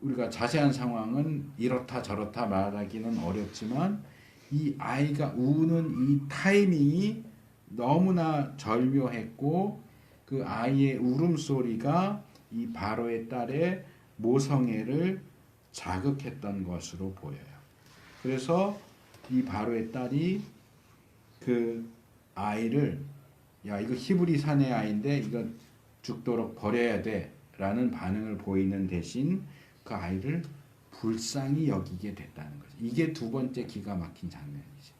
우리가 자세한 상황은 이렇다 저렇다 말하기는 어렵지만 이 아이가 우는 이 타이밍이 너무나 절묘했고 그 아이의 울음소리가 이 바로의 딸의 모성애를 자극했던 것으로 보여요. 그래서 이 바로의 딸이 그 아이를 야 이거 히브리 사내 아이인데 이거 죽도록 버려야 돼 라는 반응을 보이는 대신 그 아이를 불쌍히 여기게 됐다는 거죠. 이게 두 번째 기가 막힌 장면이죠.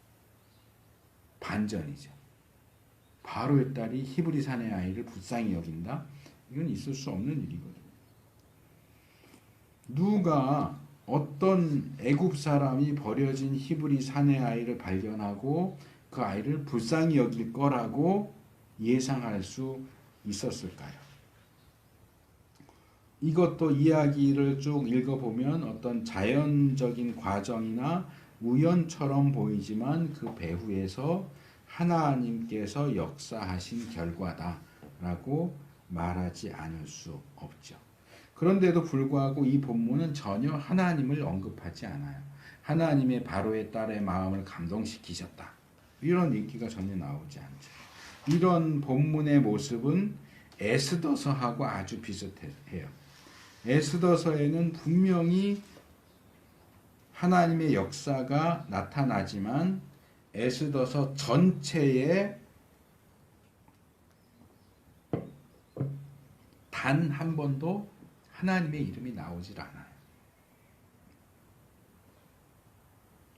반전이죠. 바로의 딸이 히브리 사내 아이를 불쌍히 여긴다? 이건 있을 수 없는 일이거든요. 누가 어떤 애굽 사람이 버려진 히브리 사내 아이를 발견하고 그 아이를 불쌍히 여길 거라고 예상할 수 있었을까요? 이것도 이야기를 쭉 읽어보면 어떤 자연적인 과정이나 우연처럼 보이지만 그 배후에서 하나님께서 역사하신 결과다라고 말하지 않을 수 없죠. 그런데도 불구하고 이 본문은 전혀 하나님을 언급하지 않아요. 하나님의 바로의 딸의 마음을 감동시키셨다, 이런 얘기가 전혀 나오지 않죠. 이런 본문의 모습은 에스더서하고 아주 비슷해요. 에스더서에는 분명히 하나님의 역사가 나타나지만 에스더서 전체에 단 한 번도 하나님의 이름이 나오질 않아요.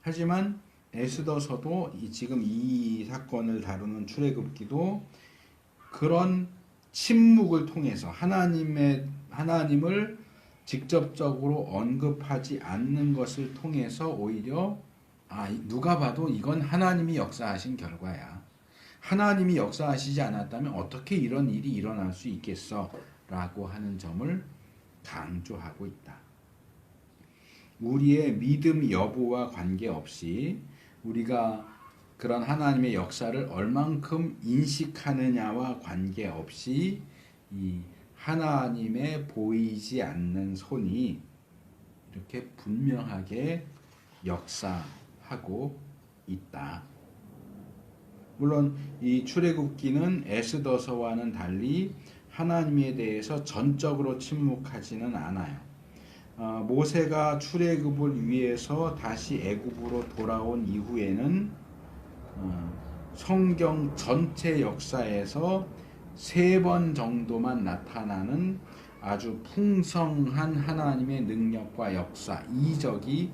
하지만 에스더서도 지금 이 사건을 다루는 출애굽기도 그런 침묵을 통해서 하나님을 직접적으로 언급하지 않는 것을 통해서 오히려 누가 봐도 이건 하나님이 역사하신 결과야. 하나님이 역사하시지 않았다면 어떻게 이런 일이 일어날 수 있겠어? 라고 하는 점을 강조하고 있다. 우리의 믿음 여부와 관계없이 우리가 그런 하나님의 역사를 얼만큼 인식하느냐와 관계없이 이 하나님의 보이지 않는 손이 이렇게 분명하게 역사하고 있다. 물론 이 출애굽기는 에스더서와는 달리 하나님에 대해서 전적으로 침묵하지는 않아요. 모세가 출애굽을 위해서 다시 애굽으로 돌아온 이후에는 성경 전체 역사에서 3번 정도만 나타나는 아주 풍성한 하나님의 능력과 역사, 이적이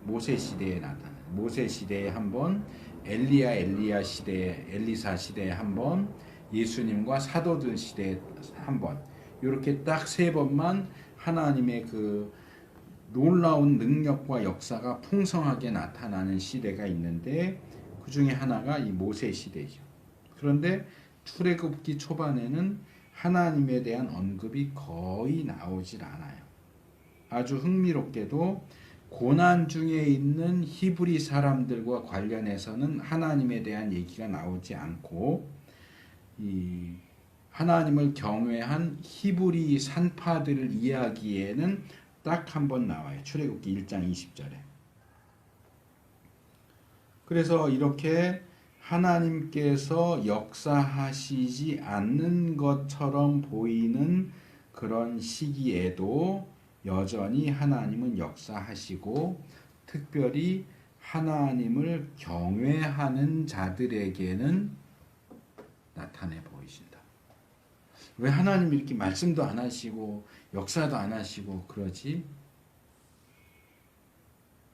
모세 시대에 나타나요. 모세 시대에 한 번, 엘리야 시대에, 엘리사 시대에 한 번, 예수님과 사도들 시대에 한 번, 이렇게 딱 3번만 하나님의 그 놀라운 능력과 역사가 풍성하게 나타나는 시대가 있는데 그 중에 하나가 이 모세 시대죠. 그런데 출애굽기 초반에는 하나님에 대한 언급이 거의 나오질 않아요. 아주 흥미롭게도 고난 중에 있는 히브리 사람들과 관련해서는 하나님에 대한 얘기가 나오지 않고 이 하나님을 경외한 히브리 산파들을 이야기에는 딱 한 번 나와요. 출애굽기 1장 20절에. 그래서 이렇게 하나님께서 역사하시지 않는 것처럼 보이는 그런 시기에도 여전히 하나님은 역사하시고 특별히 하나님을 경외하는 자들에게는 나타내 보이신다. 왜 하나님이 이렇게 말씀도 안 하시고 역사도 안 하시고 그러지?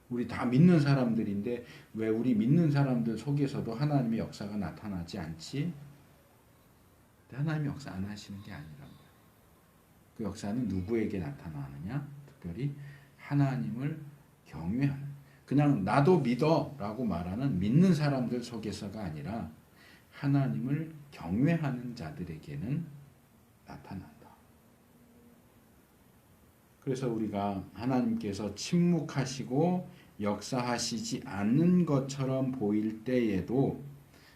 우리 다 믿는 사람들인데 왜 우리 믿는 사람들 속에서도 하나님의 역사가 나타나지 않지? 하나님이 역사 안 하시는 게 아니란 말이에요. 그 역사는 누구에게 나타나느냐? 특별히 하나님을 경외하는, 그냥 나도 믿어 라고 말하는 믿는 사람들 속에서가 아니라 하나님을 경외하는 자들에게는 나타난다. 그래서 우리가 하나님께서 침묵하시고 역사하시지 않는 것처럼 보일 때에도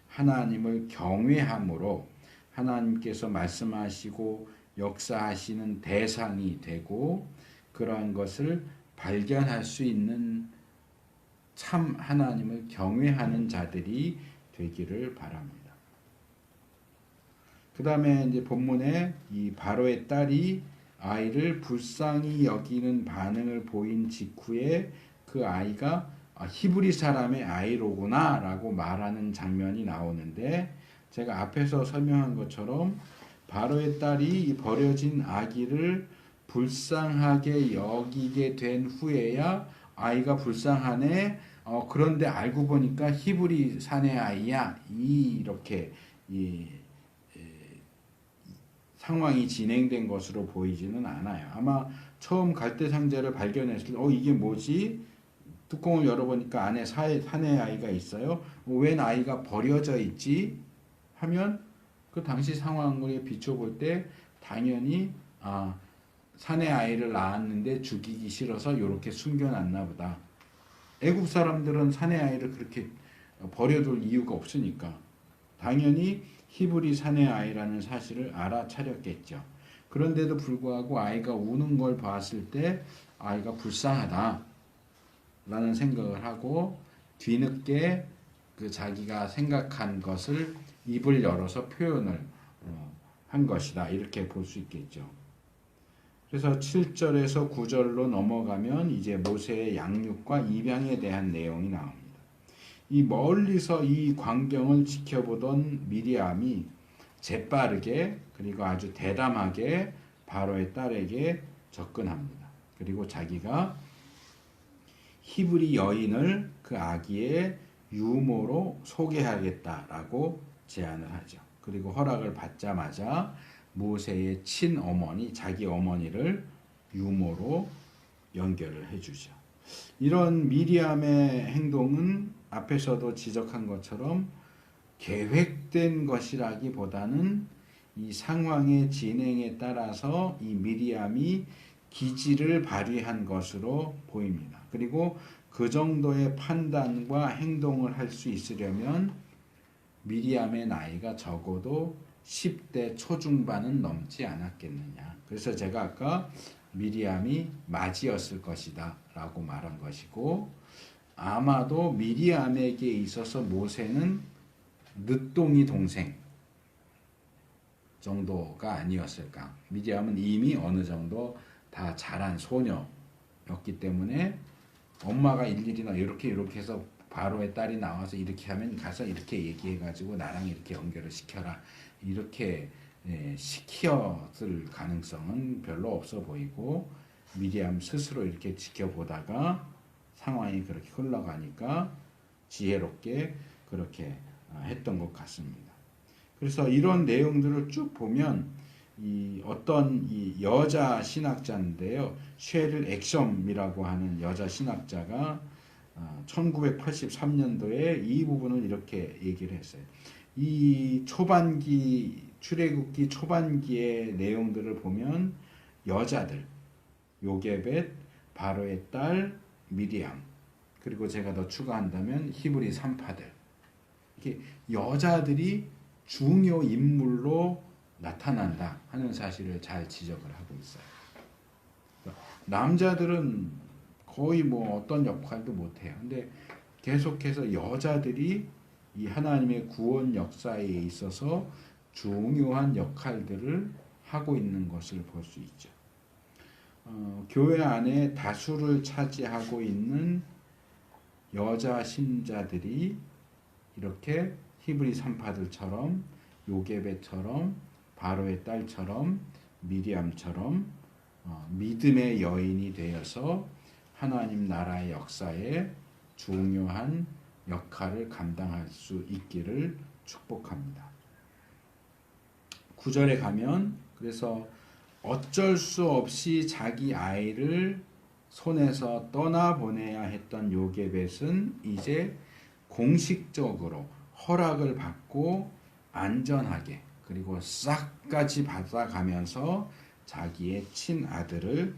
하나님을 경외함으로 하나님께서 말씀하시고 역사하시는 대상이 되고 그러한 것을 발견할 수 있는 참 하나님을 경외하는 자들이 되기를 바랍니다. 그 다음에 이제 본문에 이 바로의 딸이 아이를 불쌍히 여기는 반응을 보인 직후에 그 아이가 히브리 사람의 아이로구나 라고 말하는 장면이 나오는데, 제가 앞에서 설명한 것처럼 바로의 딸이 이 버려진 아기를 불쌍하게 여기게 된 후에야 아이가 불쌍하네, 그런데 알고 보니까 히브리 사내 아이야, 이렇게 상황이 진행된 것으로 보이지는 않아요. 아마 처음 갈대상자를 발견했을 때 이게 뭐지? 뚜껑을 열어보니까 안에 사내 아이가 있어요. 웬 아이가 버려져 있지? 하면 그 당시 상황을 비춰볼 때 당연히 사내 아이를 낳았는데 죽이기 싫어서 이렇게 숨겨놨나 보다. 애굽 사람들은 사내 아이를 그렇게 버려둘 이유가 없으니까 당연히 히브리 사내 아이라는 사실을 알아차렸겠죠. 그런데도 불구하고 아이가 우는 걸 봤을 때 아이가 불쌍하다 라는 생각을 하고 뒤늦게 그 자기가 생각한 것을 입을 열어서 표현을 한 것이다, 이렇게 볼 수 있겠죠. 그래서 7절에서 9절로 넘어가면 이제 모세의 양육과 입양에 대한 내용이 나옵니다. 이 멀리서 이 광경을 지켜보던 미리암이 재빠르게 그리고 아주 대담하게 바로의 딸에게 접근합니다. 그리고 자기가 히브리 여인을 그 아기의 유모로 소개하겠다라고 제안을 하죠. 그리고 허락을 받자마자 모세의 친어머니, 자기 어머니를 유모로 연결을 해주죠. 이런 미리암의 행동은 앞에서도 지적한 것처럼 계획된 것이라기보다는 이 상황의 진행에 따라서 이 미리암이 기지를 발휘한 것으로 보입니다. 그리고 그 정도의 판단과 행동을 할 수 있으려면 미리암의 나이가 적어도 10대 초중반은 넘지 않았겠느냐. 그래서 제가 아까 미리암이 맞이였을 것이다 라고 말한 것이고, 아마도 미리암에게 있어서 모세는 늦둥이 동생 정도가 아니었을까. 미리암은 이미 어느 정도 다 자란 소녀였기 때문에 엄마가 일일이나 이렇게 해서 바로의 딸이 나와서 이렇게 하면 가서 이렇게 얘기해가지고 나랑 이렇게 연결을 시켜라, 이렇게 시켰을 가능성은 별로 없어 보이고, 미리암 스스로 이렇게 지켜보다가 상황이 그렇게 흘러가니까 지혜롭게 그렇게 했던 것 같습니다. 그래서 이런 내용들을 쭉 보면 이 어떤 이 여자 신학자인데요, 쉐릴 엑섬이라고 하는 여자 신학자가 1983년도에 이 부분을 이렇게 얘기를 했어요. 이 초반기, 출애굽기 초반기의 내용들을 보면 여자들, 요게벳, 바로의 딸 미리암, 그리고 제가 더 추가한다면 히브리 산파들, 이렇게 여자들이 중요 인물로 나타난다 하는 사실을 잘 지적을 하고 있어요. 남자들은 거의 뭐 어떤 역할도 못해요. 근데 계속해서 여자들이 이 하나님의 구원 역사에 있어서 중요한 역할들을 하고 있는 것을 볼 수 있죠. 교회 안에 다수를 차지하고 있는 여자 신자들이 이렇게 히브리 산파들처럼, 요게벳처럼, 바로의 딸처럼, 미리암처럼 믿음의 여인이 되어서 하나님 나라의 역사에 중요한 역할을 감당할 수 있기를 축복합니다. 9절에 가면, 그래서 어쩔 수 없이 자기 아이를 손에서 떠나보내야 했던 요게벳은 이제 공식적으로 허락을 받고 안전하게, 그리고 싹까지 받아가면서 자기의 친아들을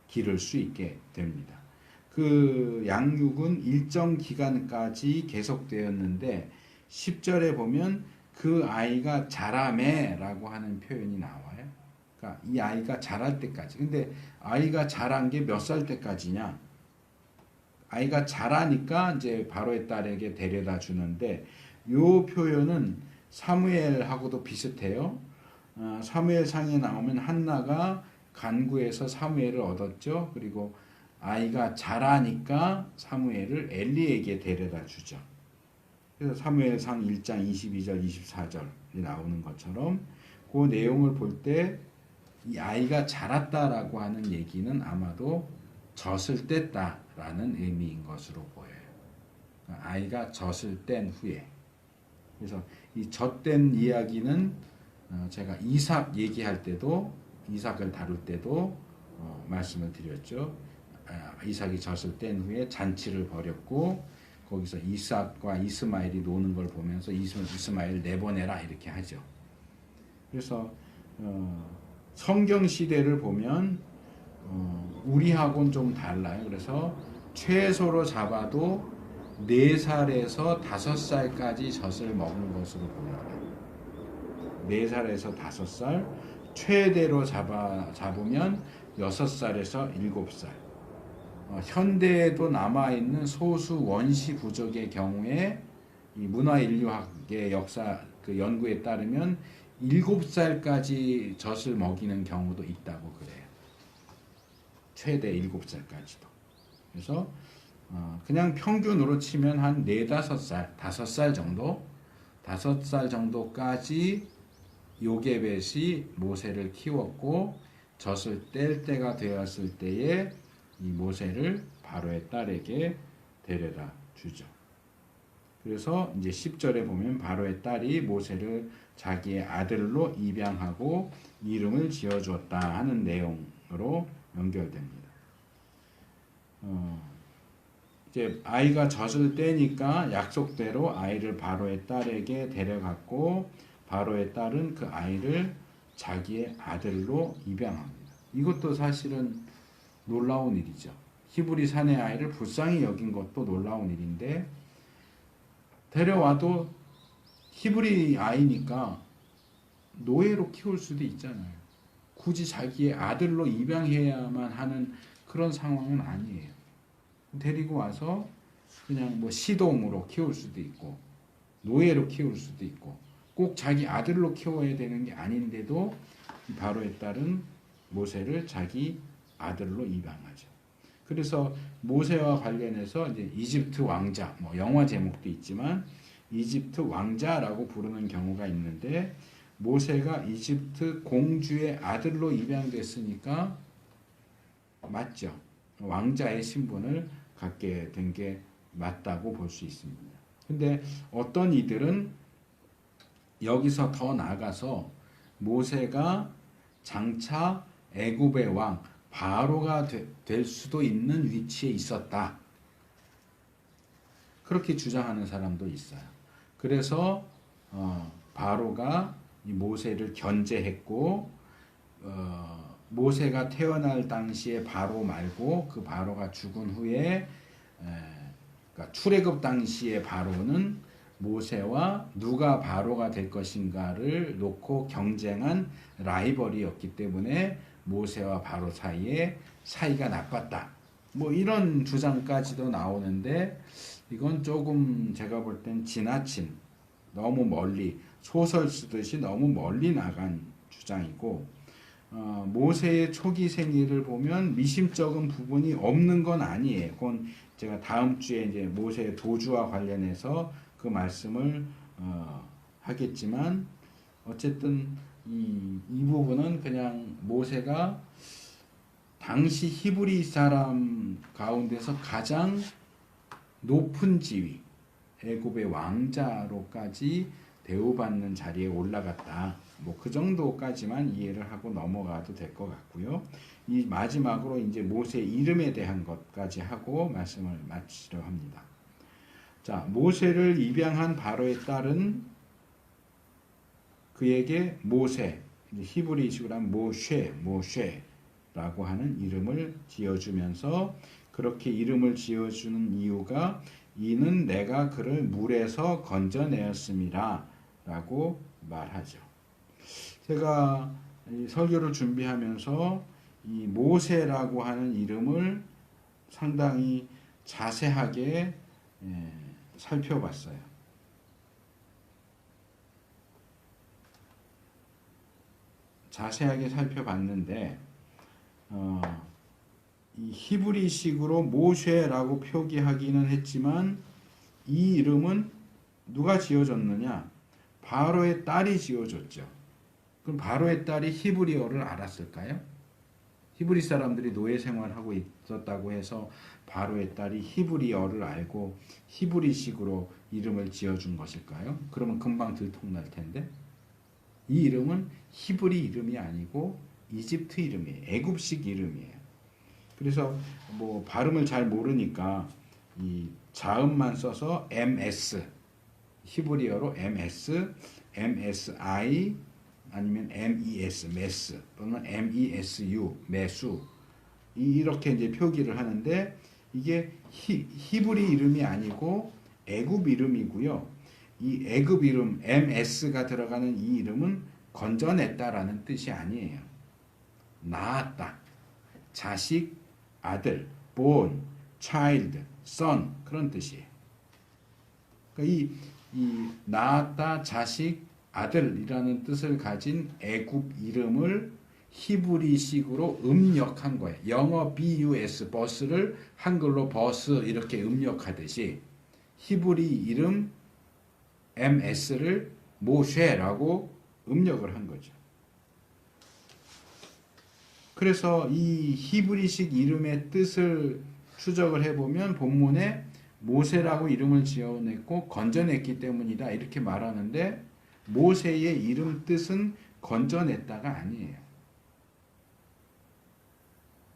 기를 수 있게 됩니다. 그 양육은 일정 기간까지 계속되었는데 10절에 보면 그 아이가 자라매라고 하는 표현이 나와요. 그러니까 이 아이가 자랄 때까지. 근데 아이가 자란 게 몇 살 때까지냐? 아이가 자라니까 이제 바로의 딸에게 데려다 주는데, 이 표현은 사무엘하고도 비슷해요. 사무엘상에 나오면 한나가 간구해서 사무엘을 얻었죠. 그리고 아이가 자라니까 사무엘을 엘리에게 데려다 주죠. 그래서 사무엘상 1장 22절 24절이 나오는 것처럼 그 내용을 볼 때 이 아이가 자랐다라고 하는 얘기는 아마도 젖을 뗐다라는 의미인 것으로 보여요. 아이가 젖을 뗀 후에. 그래서 이 젖된 이야기는 제가 이삭 얘기할 때도, 이삭을 다룰 때도 말씀을 드렸죠. 이삭이 젖을 뗀 후에 잔치를 벌였고, 거기서 이삭과 이스마엘이 노는 걸 보면서 이스마엘 내보내라 이렇게 하죠. 그래서 성경 시대를 보면 우리하고는 좀 달라요. 그래서 최소로 잡아도 4살에서 5살까지 젖을 먹은 것으로 보여요. 4살에서 5살, 최대로 잡으면 6살에서 7살. 현대에도 남아있는 소수 원시 부족의 경우에 이 문화인류학의 역사 그 연구에 따르면 7살까지 젖을 먹이는 경우도 있다고 그래요. 최대 7살까지도. 그래서 그냥 평균으로 치면 한 4-5살, 5살 정도, 5살 정도까지 요게벳이 모세를 키웠고, 젖을 뗄 때가 되었을 때에 이 모세를 바로의 딸에게 데려다 주죠. 그래서 이제 10절에 보면 바로의 딸이 모세를 자기의 아들로 입양하고 이름을 지어주었다 하는 내용으로 연결됩니다. 이제 아이가 젖을 떼니까 약속대로 아이를 바로의 딸에게 데려갔고 바로의 딸은 그 아이를 자기의 아들로 입양합니다. 이것도 사실은 놀라운 일이죠. 히브리 사내 아이를 불쌍히 여긴 것도 놀라운 일인데 데려와도 히브리 아이니까 노예로 키울 수도 있잖아요. 굳이 자기의 아들로 입양해야만 하는 그런 상황은 아니에요. 데리고 와서 그냥 뭐 시동으로 키울 수도 있고 노예로 키울 수도 있고 꼭 자기 아들로 키워야 되는 게 아닌데도 바로의 딸은 모세를 자기 아들로 입양하죠. 그래서 모세와 관련해서 이제 이집트 왕자, 뭐 영화 제목도 있지만 이집트 왕자라고 부르는 경우가 있는데 모세가 이집트 공주의 아들로 입양됐으니까 맞죠. 왕자의 신분을 갖게 된 게 맞다고 볼 수 있습니다. 근데 어떤 이들은 여기서 더 나아가서 모세가 장차 애굽의 왕 바로가 될 수도 있는 위치에 있었다. 그렇게 주장하는 사람도 있어요. 그래서 바로가 이 모세를 견제했고 모세가 태어날 당시에 바로 말고 그 바로가 죽은 후에 그러니까 출애굽 당시에 바로는 모세와 누가 바로가 될 것인가를 놓고 경쟁한 라이벌이었기 때문에 모세와 바로 사이에 사이가 나빴다. 뭐 이런 주장까지도 나오는데 이건 조금 제가 볼 땐 지나친 너무 멀리 소설 쓰듯이 너무 멀리 나간 주장이고 모세의 초기 생애를 보면 미심쩍은 부분이 없는 건 아니에요. 그건 제가 다음 주에 이제 모세의 도주와 관련해서 그 말씀을 하겠지만 어쨌든 이 부분은 그냥 모세가 당시 히브리 사람 가운데서 가장 높은 지위 애굽의 왕자로까지 대우받는 자리에 올라갔다. 뭐 그 정도까지만 이해를 하고 넘어가도 될 것 같고요. 이 마지막으로 이제 모세 이름에 대한 것까지 하고 말씀을 마치려 합니다. 자, 모세를 입양한 바로의 딸은 그에게 모세, 히브리식으로 하면 모쉐라고 하는 이름을 지어주면서 그렇게 이름을 지어주는 이유가 이는 내가 그를 물에서 건져내었습니다 라고 말하죠. 제가 이 설교를 준비하면서 이 모세라고 하는 이름을 상당히 자세하게 살펴봤어요. 자세하게 살펴봤는데 이 히브리식으로 모쉐라고 표기하기는 했지만 이 이름은 누가 지어줬느냐? 바로의 딸이 지어줬죠. 그럼 바로의 딸이 히브리어를 알았을까요? 히브리 사람들이 노예 생활하고 있었다고 해서 바로의 딸이 히브리어를 알고 히브리식으로 이름을 지어준 것일까요? 그러면 금방 들통날 텐데 이 이름은 히브리 이름이 아니고 이집트 이름이에요. 애굽식 이름이에요. 그래서 뭐 발음을 잘 모르니까 이 자음만 써서 MS 히브리어로 MS, MSI 아니면 MES, 메스 또는 MESU, 메수 이렇게 이제 표기를 하는데 이게 히브리 이름이 아니고 애굽 이름이고요. 이 애굽 이름 MS가 들어가는 이 이름은 건져냈다라는 뜻이 아니에요. 낳았다, 자식, 아들, born, child, son 그런 뜻이에요. 그러니까 이 낳았다, 자식, 아들이라는 뜻을 가진 애굽 이름을 히브리식으로 음력한 거예요. 영어 BUS, 버스를 한글로 버스 이렇게 음력하듯이 히브리 이름 MS를 모쉐라고 음력을 한 거죠. 그래서 이 히브리식 이름의 뜻을 추적을 해보면 본문에 모세라고 이름을 지어냈고 건져냈기 때문이다 이렇게 말하는데 모세의 이름 뜻은 건져냈다가 아니에요.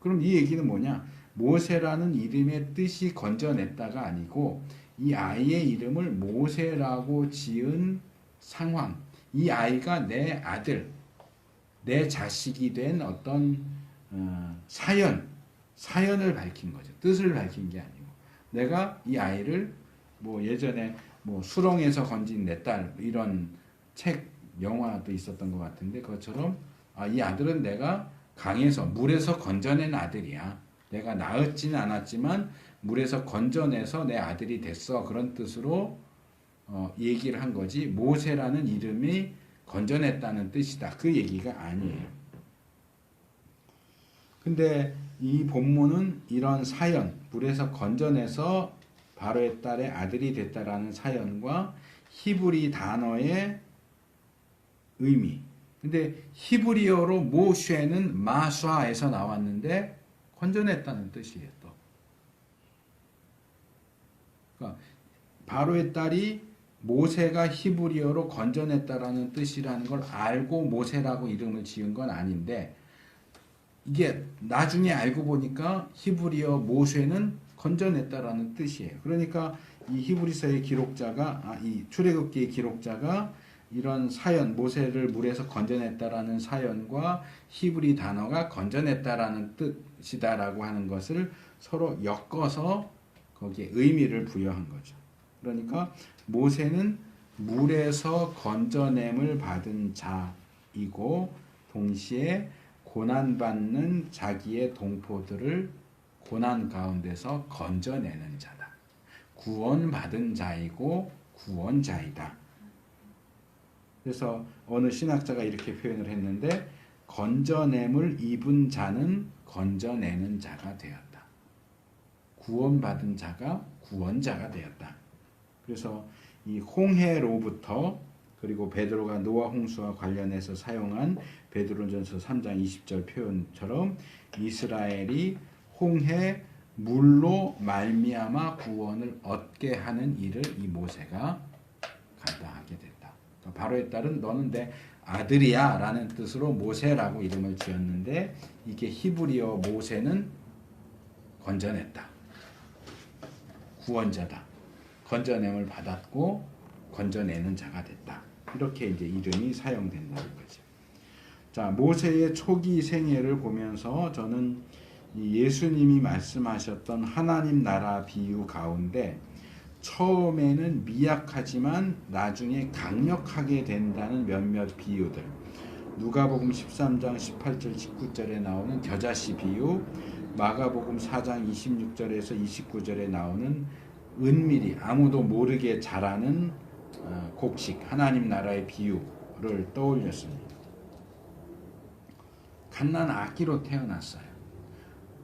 그럼 이 얘기는 뭐냐? 모세라는 이름의 뜻이 건져냈다가 아니고 이 아이의 이름을 모세라고 지은 상황, 이 아이가 내 아들, 내 자식이 된 어떤 사연을 밝힌 거죠. 뜻을 밝힌 게 아니고 내가 이 아이를 뭐 예전에 뭐 수렁에서 건진 내 딸 이런 책 영화도 있었던 것 같은데 그것처럼 이 아들은 내가 강에서 물에서 건져낸 아들이야. 내가 낳았지는 않았지만 물에서 건져내서 내 아들이 됐어. 그런 뜻으로 얘기를 한 거지. 모세라는 이름이 건져냈다는 뜻이다. 그 얘기가 아니에요. 근데 이 본문은 이런 사연, 물에서 건져내서 바로의 딸의 아들이 됐다라는 사연과 히브리 단어의 의미. 근데 히브리어로 모쉐는 마샤에서 나왔는데 건져냈다는 뜻이에요. 또. 그러니까 바로의 딸이 모세가 히브리어로 건져냈다라는 뜻이라는 걸 알고 모세라고 이름을 지은 건 아닌데 이게 나중에 알고 보니까 히브리어 모세는 건져냈다라는 뜻이에요. 그러니까 이 히브리서의 기록자가 이 출애굽기의 기록자가 이런 사연 모세를 물에서 건져냈다라는 사연과 히브리 단어가 건져냈다라는 뜻이다라고 하는 것을 서로 엮어서 거기에 의미를 부여한 거죠. 그러니까 모세는 물에서 건져냄을 받은 자이고 동시에 고난받는 자기의 동포들을 고난 가운데서 건져내는 자다. 구원받은 자이고 구원자이다. 그래서 어느 신학자가 이렇게 표현을 했는데 건져냄을 입은 자는 건져내는 자가 되었다. 구원받은 자가 구원자가 되었다. 그래서 이 홍해로부터 그리고 베드로가 노아 홍수와 관련해서 사용한 베드로전서 3장 20절 표현처럼 이스라엘이 홍해 물로 말미암아 구원을 얻게 하는 일을 이 모세가 감당하게 됐다. 그러니까 바로의 딸은 너는 내 아들이야 라는 뜻으로 모세라고 이름을 지었는데 이게 히브리어 모세는 건져냈다. 구원자다. 건져냄을 받았고 건져내는 자가 됐다. 이렇게 이제 이름이 사용된다는 거죠. 자, 모세의 초기 생애를 보면서 저는 예수님이 말씀하셨던 하나님 나라 비유 가운데 처음에는 미약하지만 나중에 강력하게 된다는 몇몇 비유들, 누가복음 13장 18절 19절에 나오는 겨자씨 비유, 마가복음 4장 26절에서 29절에 나오는 은밀히 아무도 모르게 자라는 곡식 하나님 나라의 비유를 떠올렸습니다. 갓난 아기로 태어났어요.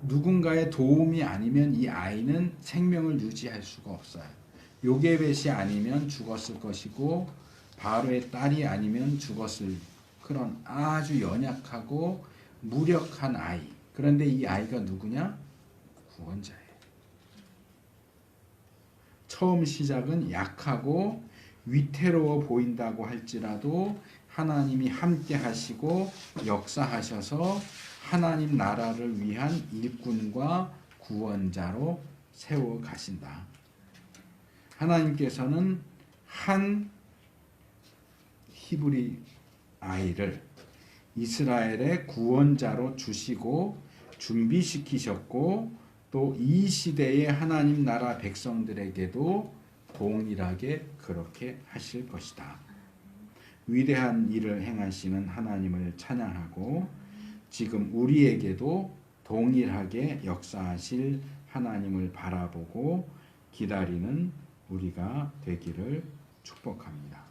누군가의 도움이 아니면 이 아이는 생명을 유지할 수가 없어요. 요게벳이 아니면 죽었을 것이고 바로의 딸이 아니면 죽었을 그런 아주 연약하고 무력한 아이. 그런데 이 아이가 누구냐? 구원자예요. 처음 시작은 약하고 위태로워 보인다고 할지라도 하나님이 함께 하시고 역사하셔서 하나님 나라를 위한 일꾼과 구원자로 세워 가신다. 하나님께서는 한 히브리 아이를 이스라엘의 구원자로 주시고 준비시키셨고 또 이 시대의 하나님 나라 백성들에게도 동일하게 그렇게 하실 것이다. 위대한 일을 행하시는 하나님을 찬양하고 지금 우리에게도 동일하게 역사하실 하나님을 바라보고 기다리는 우리가 되기를 축복합니다.